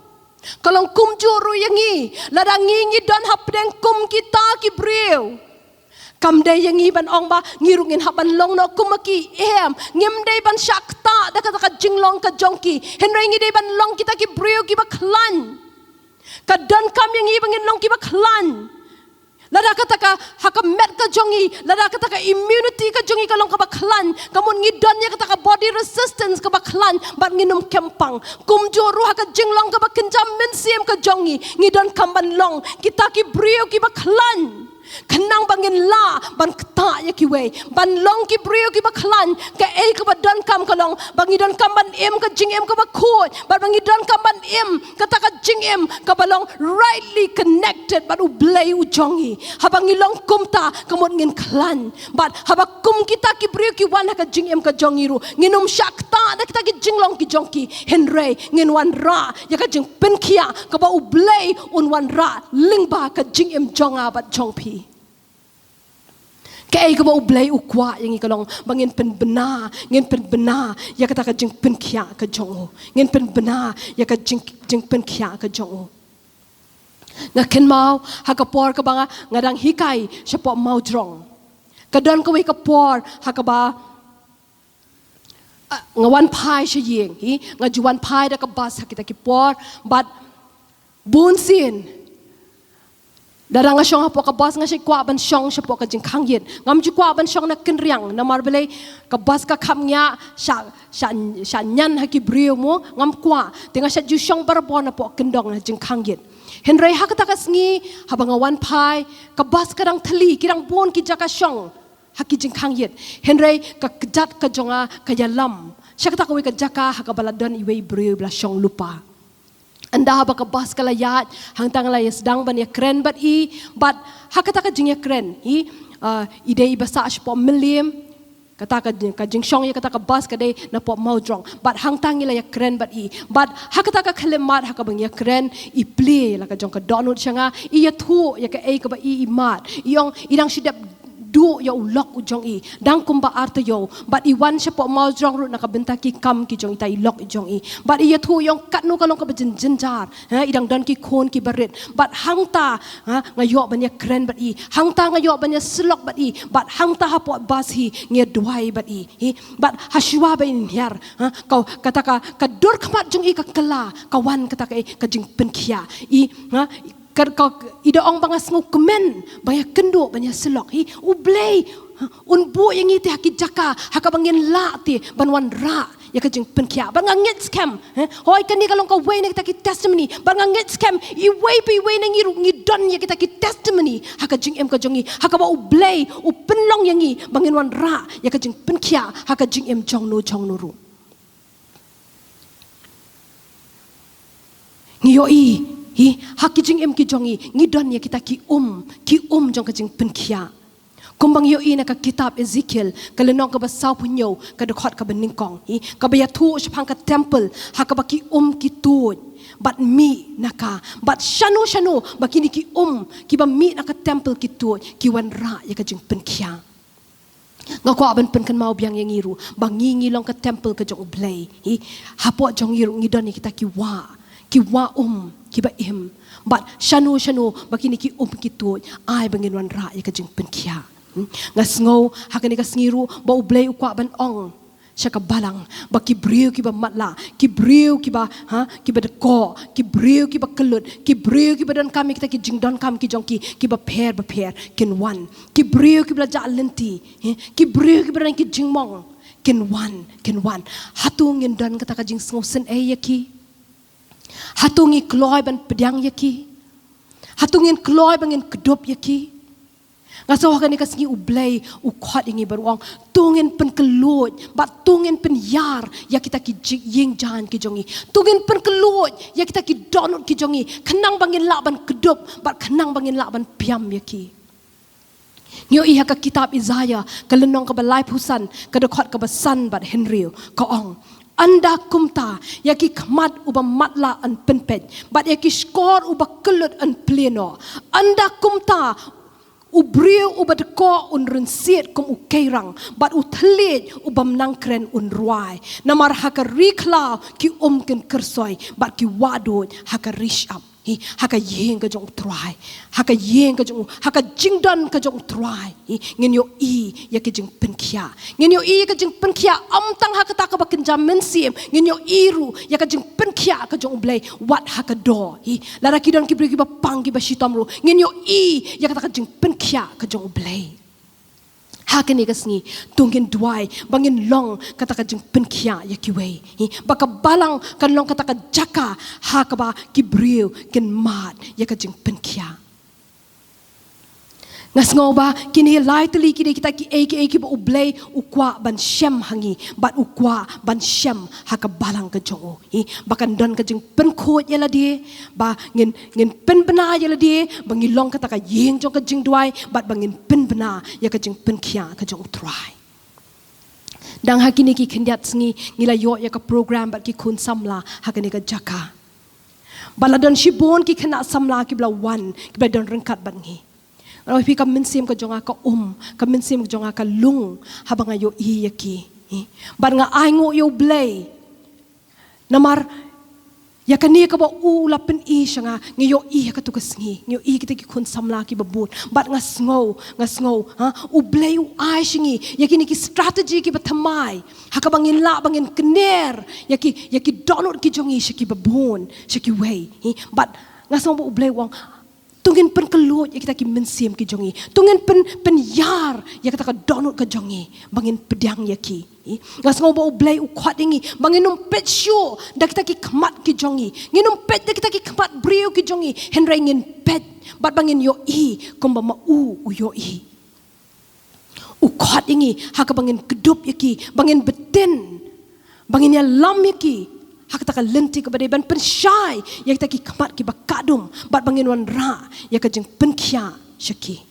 kalau kum juru yangi ladangi ngi dan hapdeng kum kita ki brio kam dei yangi ban ong ba ngirungin haban long no kumaki em ngem dei ban shakta da ka jinglong ka jongki henry ngi dei ban long kita ki brio ki ba klan ka dan kam yangi bangin long ki ba klan lada kata ka haka met ka jongi lada kata ka immunity ka jongi ka long ka baklan kamun ngidon nya kata ka body resistance ka baklan bat nginum kempang kumjuru haka jinglong ka bakenjam mensiem ka jongi ngidon kamban long kita ki brio ki baklan kenang bangin la ban kta ya ki we ban long ki brio ki baklan ka e ka badan kam ka long bangidon kam ban em ka jing em ka bakut ban bangidon kam ban em kata ka jing em ka balong rightly connected but ublay ujongi habang ilong kumta kamot ngin klan but habakum kita ki brio ki wan ka jing em ka jongiru nginum shakta da kita ki jinglong ki jongki henry ngin wan ra ya ka jing penkia ka ba ublay un wan ra lingba ka jing em jonga bat jongpi Kaei ka ba ublay ukwa yang ikalong bangin pen bena ya kata ka jing pen kia ka jongo ngin pen bena ya ka jing pen kia ka jongo nga ken mau hakapor ka banga ngadang hikai siapa mau drong kadon ka we kapor hakaba ngawan pai shiyeng hi ngajuan pai da ka bas hakita ki por but bunsin darang nga syong hapo ka bas nga siya kwa ban syong siya po ka jing kangyit ngam ju kwa ban syong na kenriang na marbelay ka bas ka kam nya siya nyan haki brio mo ngam kwa tinga siya ju syong barbon na po kendong na jing kangyit henry hakatakas ngi habang awan pai ka bas kadang tali kirang bon ki jaka syong haki jing kangyit henry ka kejat ka jonga ka yalam siya katakawi ka jaka hakabaladon iwe brio bla syong lupa anda haba ka bas kalayat hangtang layas dang ban ya kren bat but hakata ka jing ya kren idei basa po milim kata ka jing syong ya kata ka bas ka dei na po mau drong but hangtang ila ya kren bat but hakata ka kalemat hakabang ya kren play la ka jong ka donut syanga iya thu ya ka ka ba imat iyong idang sidap du ya ulok ujong dang kumba arto yo but iwan siya po mau jong ru nakabenta ki kam ki jong itai lok ujong but iya tu yung katnu kalong ka bajin jinjar idang dan ki kon ki barit but hangta ngayo banya kren but hangta ngayo banya slok but hangta hapo bas nge duai but haswa ba in here kau kata ka kadur kamat jong ka kala kawan kata ka jing penkia ida ong bangas ngo kemen banyak kendo banyak selok ublay unbu yang iti haki jaka haka bangin la ti banwan ra ya ka jing penkia bangangit scam hoi kan ni kalong ka way na kita ki testimony bangangit scam I way pi way na ngi don ya kita ki testimony haka jing em ka jongi haka ba ublay u penlong yang ngi bangin wan ra ya ka jing penkia haka jing em jong no ru ngiyo haki jing em ki jongi ngi don ya kita ki jong ka jing penkia kumbang yo ina ka kitab Ezekiel kalenong ka basaw punyo ka dekot ka beningkong ka bayatu sepang ka temple hakabaki ki tuod bat mi naka bat shano bakini ki ki ba mi naka temple ki tuod ki wan ra ya ka jing penkia ngako aban pen kan mau biang yang iru bangi long ka temple ka jong ublay hapo jong iru ngidon ni kita ki wa ki ba bat shano bakini ki ki tuod ai bangin wan ra ya ka jing penkia ngasngo hakani ka sngiru ba ublay ukwa ban ong siya ka balang ba kibriw ki ba matla kibriw ki ba deko kibriw ki ba kelut kibriw ki ba don kami kita ki jingdon kam ki jongki ki ba per kin wan kibriw ki ba ja lenti kibriw ki ba ki jingmong kin wan hatungin don kata ka jing sngosen yaki hatungi kloy ban pedang yaki hatungin kloy bangin kedop yaki ngaso kan ikas ngi ublay ukhot ingi baruang tungin pen kelut bat tungin pen yar ya kita ki ying jan ki jongi tungin pen kelut ya kita ki donut ki jongi kenang bangin laban kedup bat kenang bangin laban piam ya ki nyo iha ka kitab Isaiah kalenong ka balai pusan ka dekhot ka basan bat Henry ka ong anda kumta yaki kmat uba matla an penpet bat yaki skor uba kelut an pleno anda kumta ubriu uba deko un rensiet kum ukeirang bat utlet ubam nangkren un ruai namar haka rikla ki ken kersoi bat ki wadod haka rish up haka yeng ka jong try haka yeng ka jong haka jingdan ka jong try ngin yo ya ki jing penkia ngin yo ka jing penkia amtang haka ta ka bakin jam mensim ngin yo iru ya ka jing penkia ka jong blay wat haka do lara ki don ki bri ki ba pang ki ba shitamru ngin yo ya ka ta ka jing penkia ka jong blay haka ni kasngi tungin duai bangin long kata ka jing penkia ya ki wei baka balang kan long kata ka jaka haka ba ki briu ken mat ya ka jing penkia ngasngo ba kini lai teli kini kita ki ba ublay ukwa ban Shem hangi bat ukwa ban Shem haka balang ka jongo bakan don ka jing penkhot yala di ba ngin pen bena yala di bangilong kata ka yeng jong ka jing duai bat bangin pen bena ya ka jing penkia ka jong try dang hakini ki kendiat sngi ngila yo ya ka program bat ki kun samla hakani ka jaka baladon shibon ki kena samla ki bla wan ki bla don rengkat bat ngi Kalau pi kami mensim ke jonga ka kami mensim ke jonga ka lung habang ayo yaki bar nga aingo yo blay namar ya kani ka ba ulapen syanga ngayo ka tugas ngi ngayo kita ki kun samla ki babut bat ngasngo ublay ai shingi yakini ki strategy ki batamai hakabangin la bangin kener yaki donor ki jongi shiki babun shiki way bat ngasngo ublay wang tungin pen kelut ya kita ki mensim ki jongi tungin pen yar ya kita ka donut ka jongi bangin pedang ya ki ngasngo ba ublay ukwat ingi bangin umpet syo da kita ki kmat ki jongi ngin umpet da kita ki kmat briu ki jongi henry ngin pet bat bangin yo kumba ma yo ukwat ingi haka bangin kedup ya ki bangin beten bangin ya lam ya ki hak taka lenti kepada ban pensyai yang kita ki kamat ki bakadum bat bangin wan ra ya ka jeng penkia syaki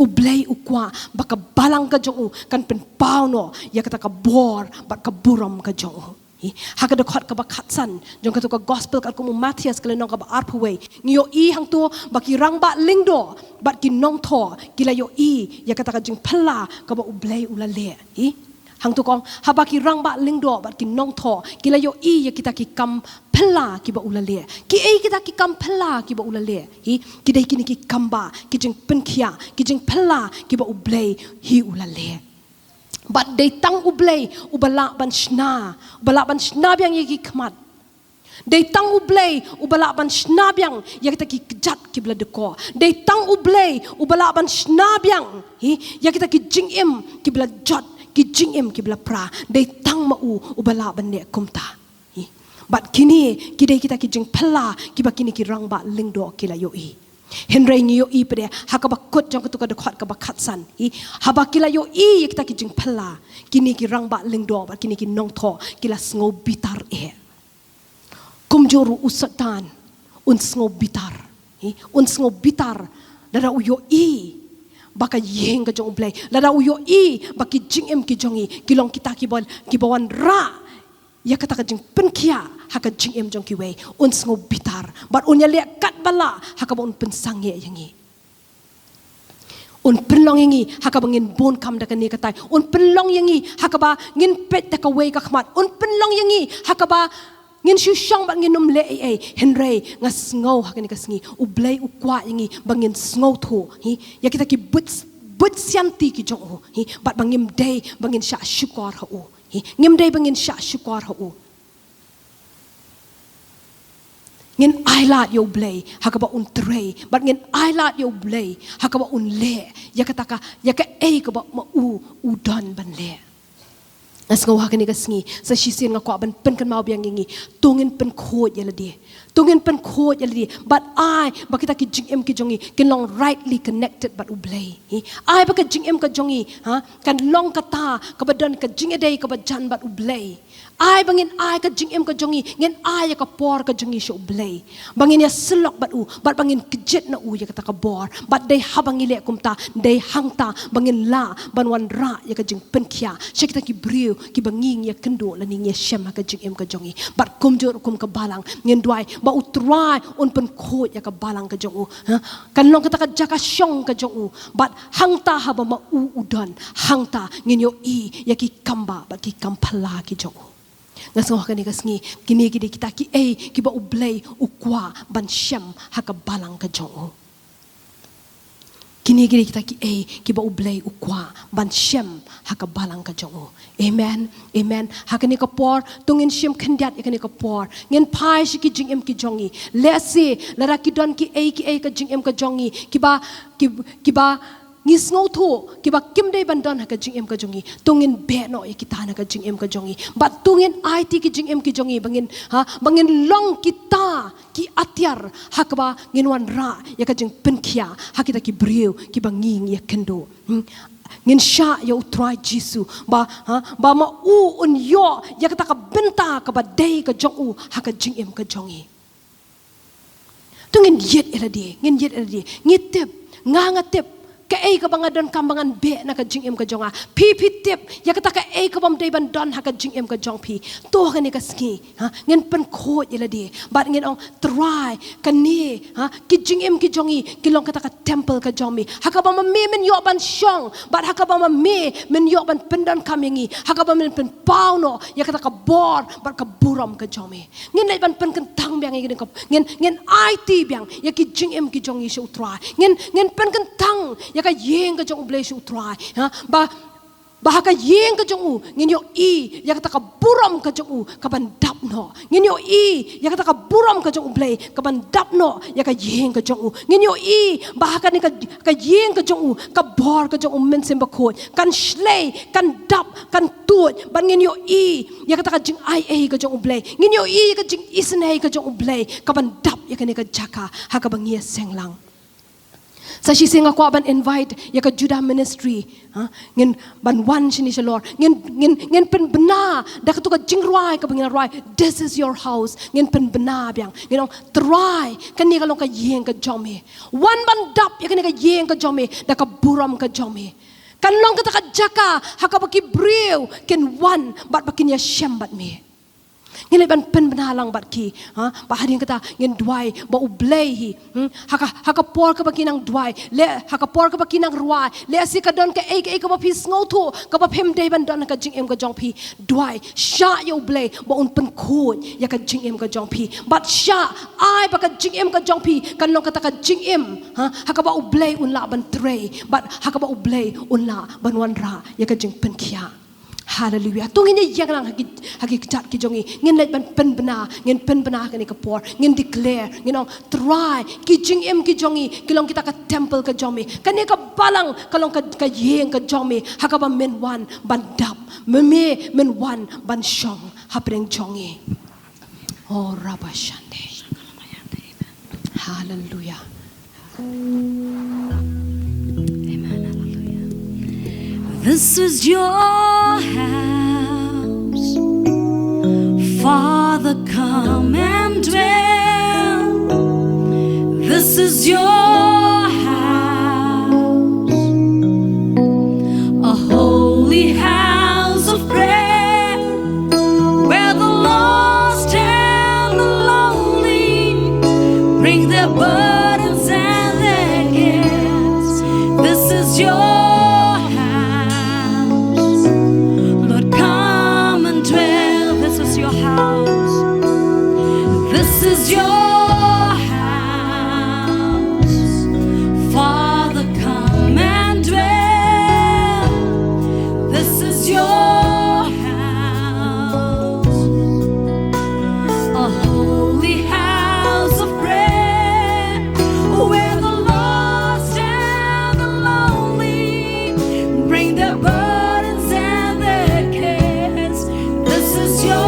ublay ukwa baka balang ka jong kan pen pauno ya kata ka bor bat ka buram ka jong hak da khat ka bakatsan jong ka to ka gospel ka kumu Matias kalenong ka ba arpaway ngiyo hang to baki rang ba lingdo bat ki nong tho kila yo ya kata ka jeng pala ka ba ublay ulale hang tu kong habaki rang ba lingdo bat ki nong tho kila yo ya kita ki kam pela ki ba ulale ki kita ki kam pela ki ba ulale ki dai kini ki kamba ki jing penkia ki jing pela ki ba ublay ulale bat dai tang ublay ubala ban shna biang ki kmat Dei tang ublay ubalaban snabyang ya kita ki kejat ki beladeko. Dei tang ublay ubalaban snabyang ya kita ki jingim ki belajat ki jingim ki belapra. Dei tang mau ubalaban ne kumta. But kini kidai kita ki jing pala ki bakini ki rangba lingdo ki la yoi. Henry ni yoi pede hakaba kot jang ketuka dekat ka bakatsan. Haba ki la yoi ya kita ki jing pala kini ki rangba lingdo ba kini ki nongtho ki la sngo bitar Kumjuru usatan unsngo bitar, unsngo bitar, lada uyo baka yeng ka jong ublay, lada uyo baki jingem ki jongi, kilong kita kibawan ra, ya kata ka jing penkia, haka jingem jong kiway, unsngo bitar, but unya liat kat bala, haka ba un pensangye yangi. Un penlong yangi, haka ba ngin bon kam da kani katay, un penlong yangi, haka ba ngin pet da ka way ka khmat, un penlong yangi, haka ba ngin syusyang bat ngin numle Henry ngas ngau hakani kasngi ublay ukwa yangi bangin ngau tho ya kita ki but sianti ki jong bat bangim day bangin sya syukar ha ngim day bangin sya syukar ha ngin ailat yo blay hakaba un tray bat ngin ailat yo blay hakaba un le ya kataka ya ka ka ba ma udon ban le Nas ngau hakani kasngi sa shisin nga kwa ban pen kan mau biang ngi tungin pen khot yala di tungin pen khot yala di but I bakita ki jing em ki jongi kin long rightly connected but ublay I baka jing em ka jongi kan long kata ka badan ka jing edai ka bajan but ublay I bangin I ka jing em ka jongi ngin I ka por ka jongi sho ublay bangin ya selok but bangin kejet na ya kata ka bor but dai habangi le kumta dai hangta bangin la banwan ra ya ka jing pen kya shekita ki briu ki banging ya kendo la ning ya Shem ka jing em ka jongi but kumjur kum ka balang ngin duai ba utrai un pen khot ya ka balang ka jongu kan long kata ka jaka syong ka jongu but hangta haba ma udon hangta ngin yo ya ki kamba ba ki kampala ki jongu ngasong hakani kasngi kini kita ki ki ba ublay ukwa ban Shem haka balang ka jongu kini kita ki ba ublay ukwa ban Shem haka balang ka jongu amen amen hakani ka por tungin Shem khandiat yakani ka por ngin pai shi ki jing em ki jongi lesi lara ki don ki ka jing em ka jongi ki ba ngis ngau thu ki ba kim dei bandon ha ka jing em ka jongi tungin be no kita na ka jing em ka jongi but tungin it ki jing em ki jongi bangin long kita ki atyar ha ka ba ngin wan ra ya ka jing penkia ha kita ki briu ki banging ya kendo ngin sha ya utrai Jisu ba ma un yo ya ka ta ka benta ka ba dei ka jongu ha ka jing em ka jongi tungin yet eladi ngitep ngangatep Kaei ka bangadon kambangan be na ka jing em ka jonga pi tip ya kata ka ka bam dei ban don ha ka jing em ka jong pi to ka ni ka ski ngin pen khot yela di bat ngin ong try ka ni ki jing em ki jongi ki long kata ka temple ka jomi ha ka bam me men yo ban shong bat ha ka bam me men yo ban pendon kamingi ha ka bam men pen pau no ya kata ka bor bat ka buram ka jomi ngin lai ban pen kentang biang ngin it biang ya ki jing em ki jongi shu try ngin pen kentang ya ka yeng ka jong ublay shu try ba ka yeng ka jong ngin yo ya kata ka buram ka jong ka bandap no ngin yo ya kata ka buram ka jong ublay ka bandap no ya ka yeng ka jong ngin yo ba ka ni ka yeng ka jong ka bor ka jong men sem ba khot kan slay kan dap kan tut ban ngin yo ya kata ka jing ka jong ublay ngin yo ka jing isnay ka jong ublay ka bandap ya ka ni ka jaka ha ka bangia senglang sa si singa ko ban invite ya ka Judah ministry ngin ban wan sini sa Lord ngin pen bena da ka tu ka jingruai ka bangina rai this is your house ngin pen bena biang ngin try kan ni ka long ka yeng ka jomi wan ban dap ya kan ni ka yeng ka jomi da ka buram ka jomi kan long ka ta ka jaka ha ka baki brew ken wan bat bakin ya Shem bat me ngin ban pen benalang bat ki ba hading kata ngin duai ba ublay hi haka por ka bakinang duai le haka por ka bakinang ruai le si ka don ka ka ba pis ngau thu ka ba phem dei ban don ka jing em ka jong pi duai sha yo ublay ba un pen khot ya ka jing em ka jong pi but sha ai ba ka jing em ka jong pi kan long kata ka jing em haka ba ublay un la ban tray but haka ba ublay un la ban wan ra ya ka jing pen kia Hallelujah. Tungin niya yang hagi kat ki jongi. Ngin let pen bena kani kapor. Ngin declare, try ki jing em ki jongi. Kilong kita ka temple ka jongi. Kani ka balang kalong ka yeng ka jongi. Haka ba men wan ban dap. Men wan ban shong hapeng jongi. Oh rabashande. Hallelujah. This is your house, Father, come and dwell. This is your house, a holy house of prayer, where the lost and the lonely bring their burdens and their cares. This is your This is your house, Father, come and dwell. This is your house, a holy house of prayer, where the lost and the lonely bring their burdens and their cares. This is your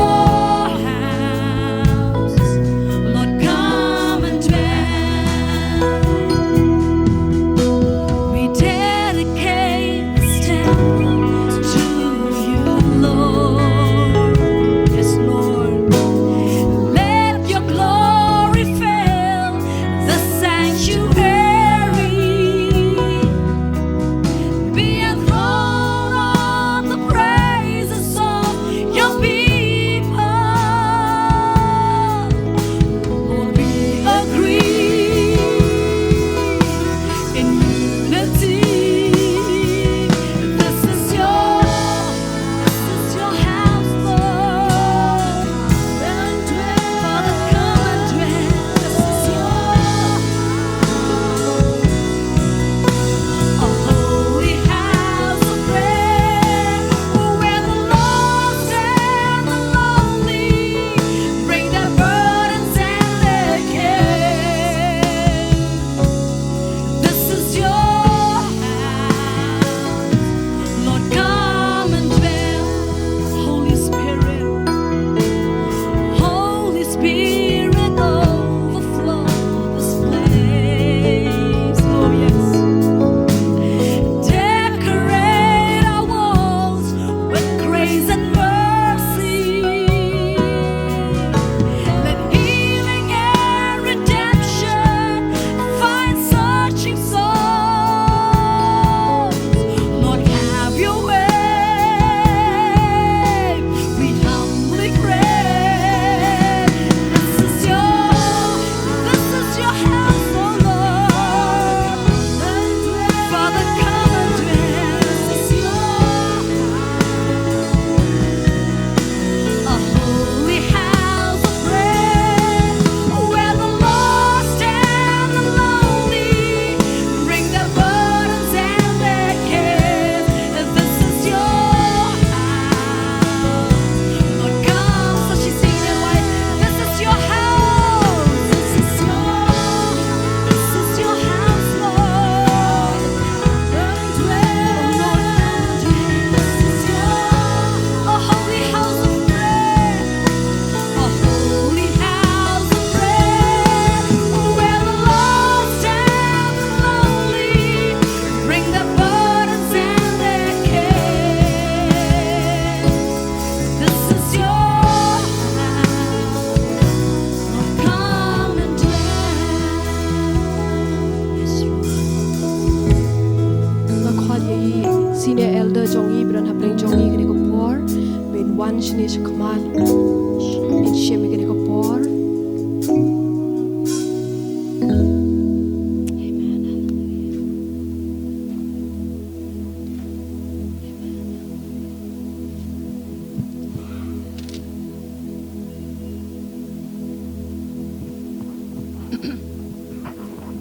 Shinish command in Shem gonna go pour.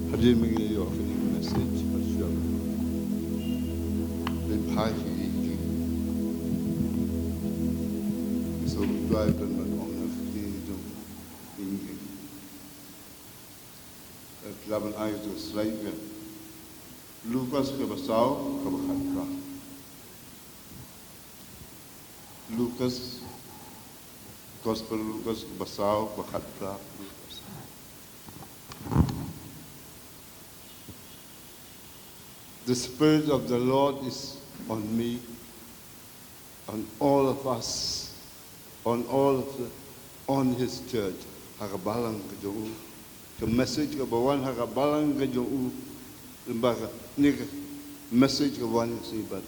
Hajimigi offering message for sure. Then party. tribe and man on of kingdom in Laban ayat Sawian. Lucas kabasau kabakatra. Lucas Gospel Lucas kabasau kabakatra. The Spirit of the Lord is on me, on all of us, on His church. Haka Balang kajou, the message of one Haka Balang kajou, lembaga nika message of one si but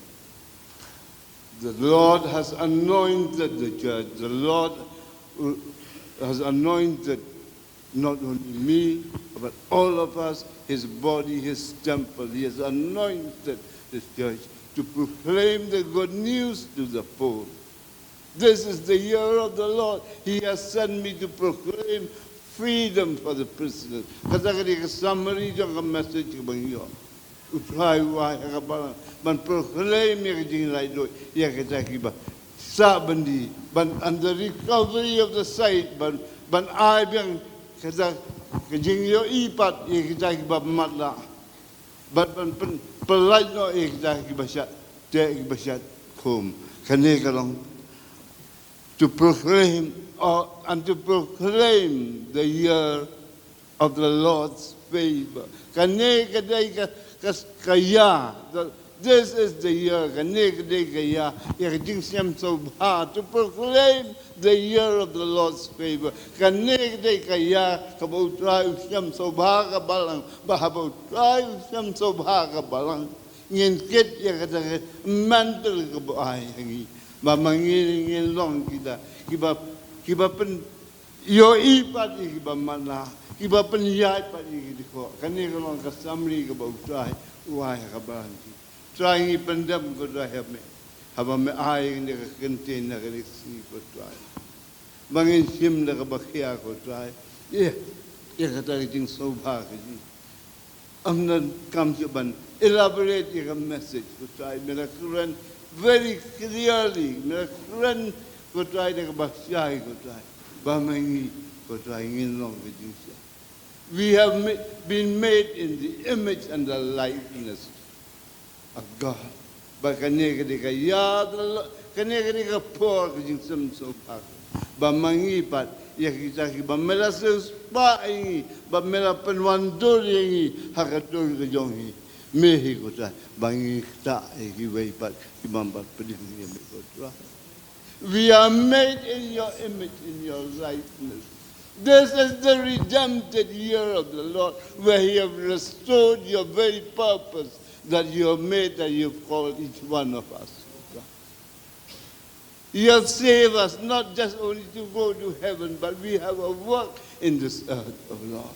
the Lord has anointed the church. The Lord has anointed not only me, but all of us, His body, His temple. He has anointed His church to proclaim the good news to the poor. This is the year of the Lord. He has sent me to proclaim freedom for the prisoners. Kasi ka summary dyan ka message ka bang yun. Utray wai ka ba man proclaim ya kajing lai do ya kajaki ba sa bandi ban under recovery of the sight ban ai biang kata kajing yo ipat ya kajaki ba matla ban pelaj no ya kajaki ba sya te ba sya kum kane kalong to proclaim and to proclaim the year of the Lord's favor. Kane kadai kaya. This is the year. Kane kadai kaya. Yakajing Shem so hard to proclaim the year of the Lord's favor. Kane kadai kaya kabautray Shem so bhaga balang. Bahabautray Shem so bhaga balang. Ngin kit yakata mantle kabai hangi. Mamangin long kita kiba pen yo ipat kiba mana kiba pen yai pat ko kani ko long kasamri ko bau try wai ka banti trying pendam ko dai haba me ai ni ka kente na ka si ko try bangin sim na ka bakhya ko try ye ka ta jing so bha ka ji amna kam ban elaborate your message ko try mera kuran very clearly, ko try na kabasyahe ko try, bamangi ko try ngilong ka Jisu. We have been made in the image and the likeness of God. Ba kanya ka di kaya, kanya ka di ka por ka Jisu so pak. Bamangi pat, yakita ki ba mela suspa ingi, ba mela penwandur ingi, hakadur ka jongi. Mehi ko try, bangi ta ikiway pat. We are made in your image, in your likeness. This is the redempted year of the Lord, where He has restored your very purpose that you have made, that you have called each one of us. You have saved us not just only to go to heaven, but we have a work in this earth, O Lord.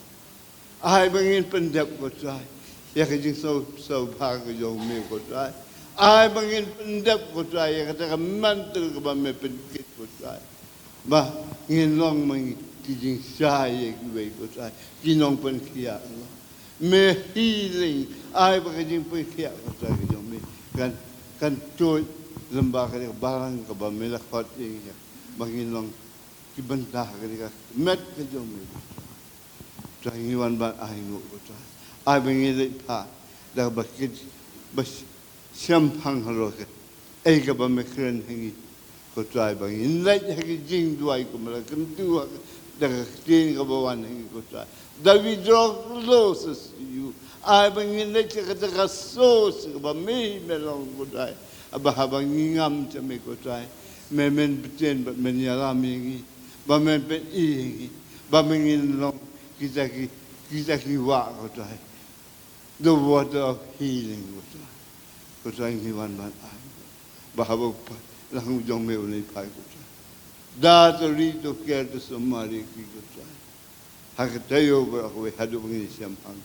I bring in Pendep ko try. Yakajing so bhaga yo me ko try. I bangin pendap ko try kata mantel ko ba me penkit ko try ba ngilong mangi kijing sai kiwe ko try kinong pen kia me healing I bangin pen kia ko try ko me kan toy lembah ka barang ka ba me la khot ing bangin long kibantah ka met ka jo me try ngiwan ba ai ngo ko try I bangin le pa da ba kid ba Shem hang haroke, ega ba mekren hangi ko try bang in light hagi jing duai ko mala kan tu da tin ka ba wan hangi ko try. That we draw closest to you. I bang in light ka ta so ba me melong ko try. Aba habang ngam cha me ko try. Me men beten ba men yalam ngi ba men pen ngi ba men in long kita wa ko try. The water of healing ko try. Ko try hiwan ban ai bahabo lang jong me ulai pai ko try da to ri to care to somari ki ko try hak tayo ba ko hadu ngi siampang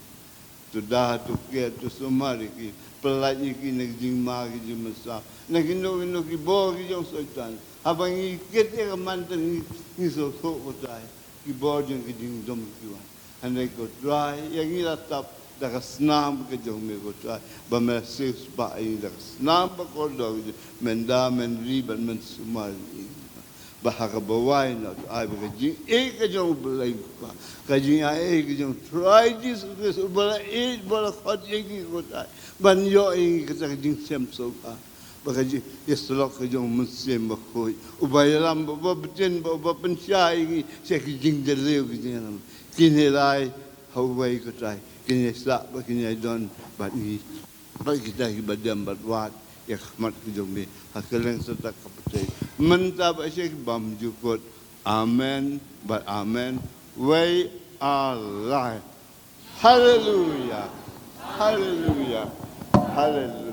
to da to care to somari ki pelaj ki nagjing ma ki jumasa nagino ki bo ki jong soitan habang ikit ya mantan ni so ko try ki bo jong ki ding dom ki wa andai ko try yang ila tap daga snam ke jong me ko try ba me sis ba ai daga snam ba ko do men da men ri ban men sumar Bahaka bawai na ay bagajing kajong balay pa kajing ay kajong try this bala bala khat ko tay banyo kajing semso ka bagajing yeslok kajong muslim bakoy ubayalam babatin babapansya siya kajing delew kajing kinilay haway ko tay kinisla ba kinay don bat ni ba kita ibadam batwat ya khmat kajong mi hakalang sa kapatay Mentab asyik bam jukut. Amen. But amen. We are live. Hallelujah. Hallelujah. Hallelujah.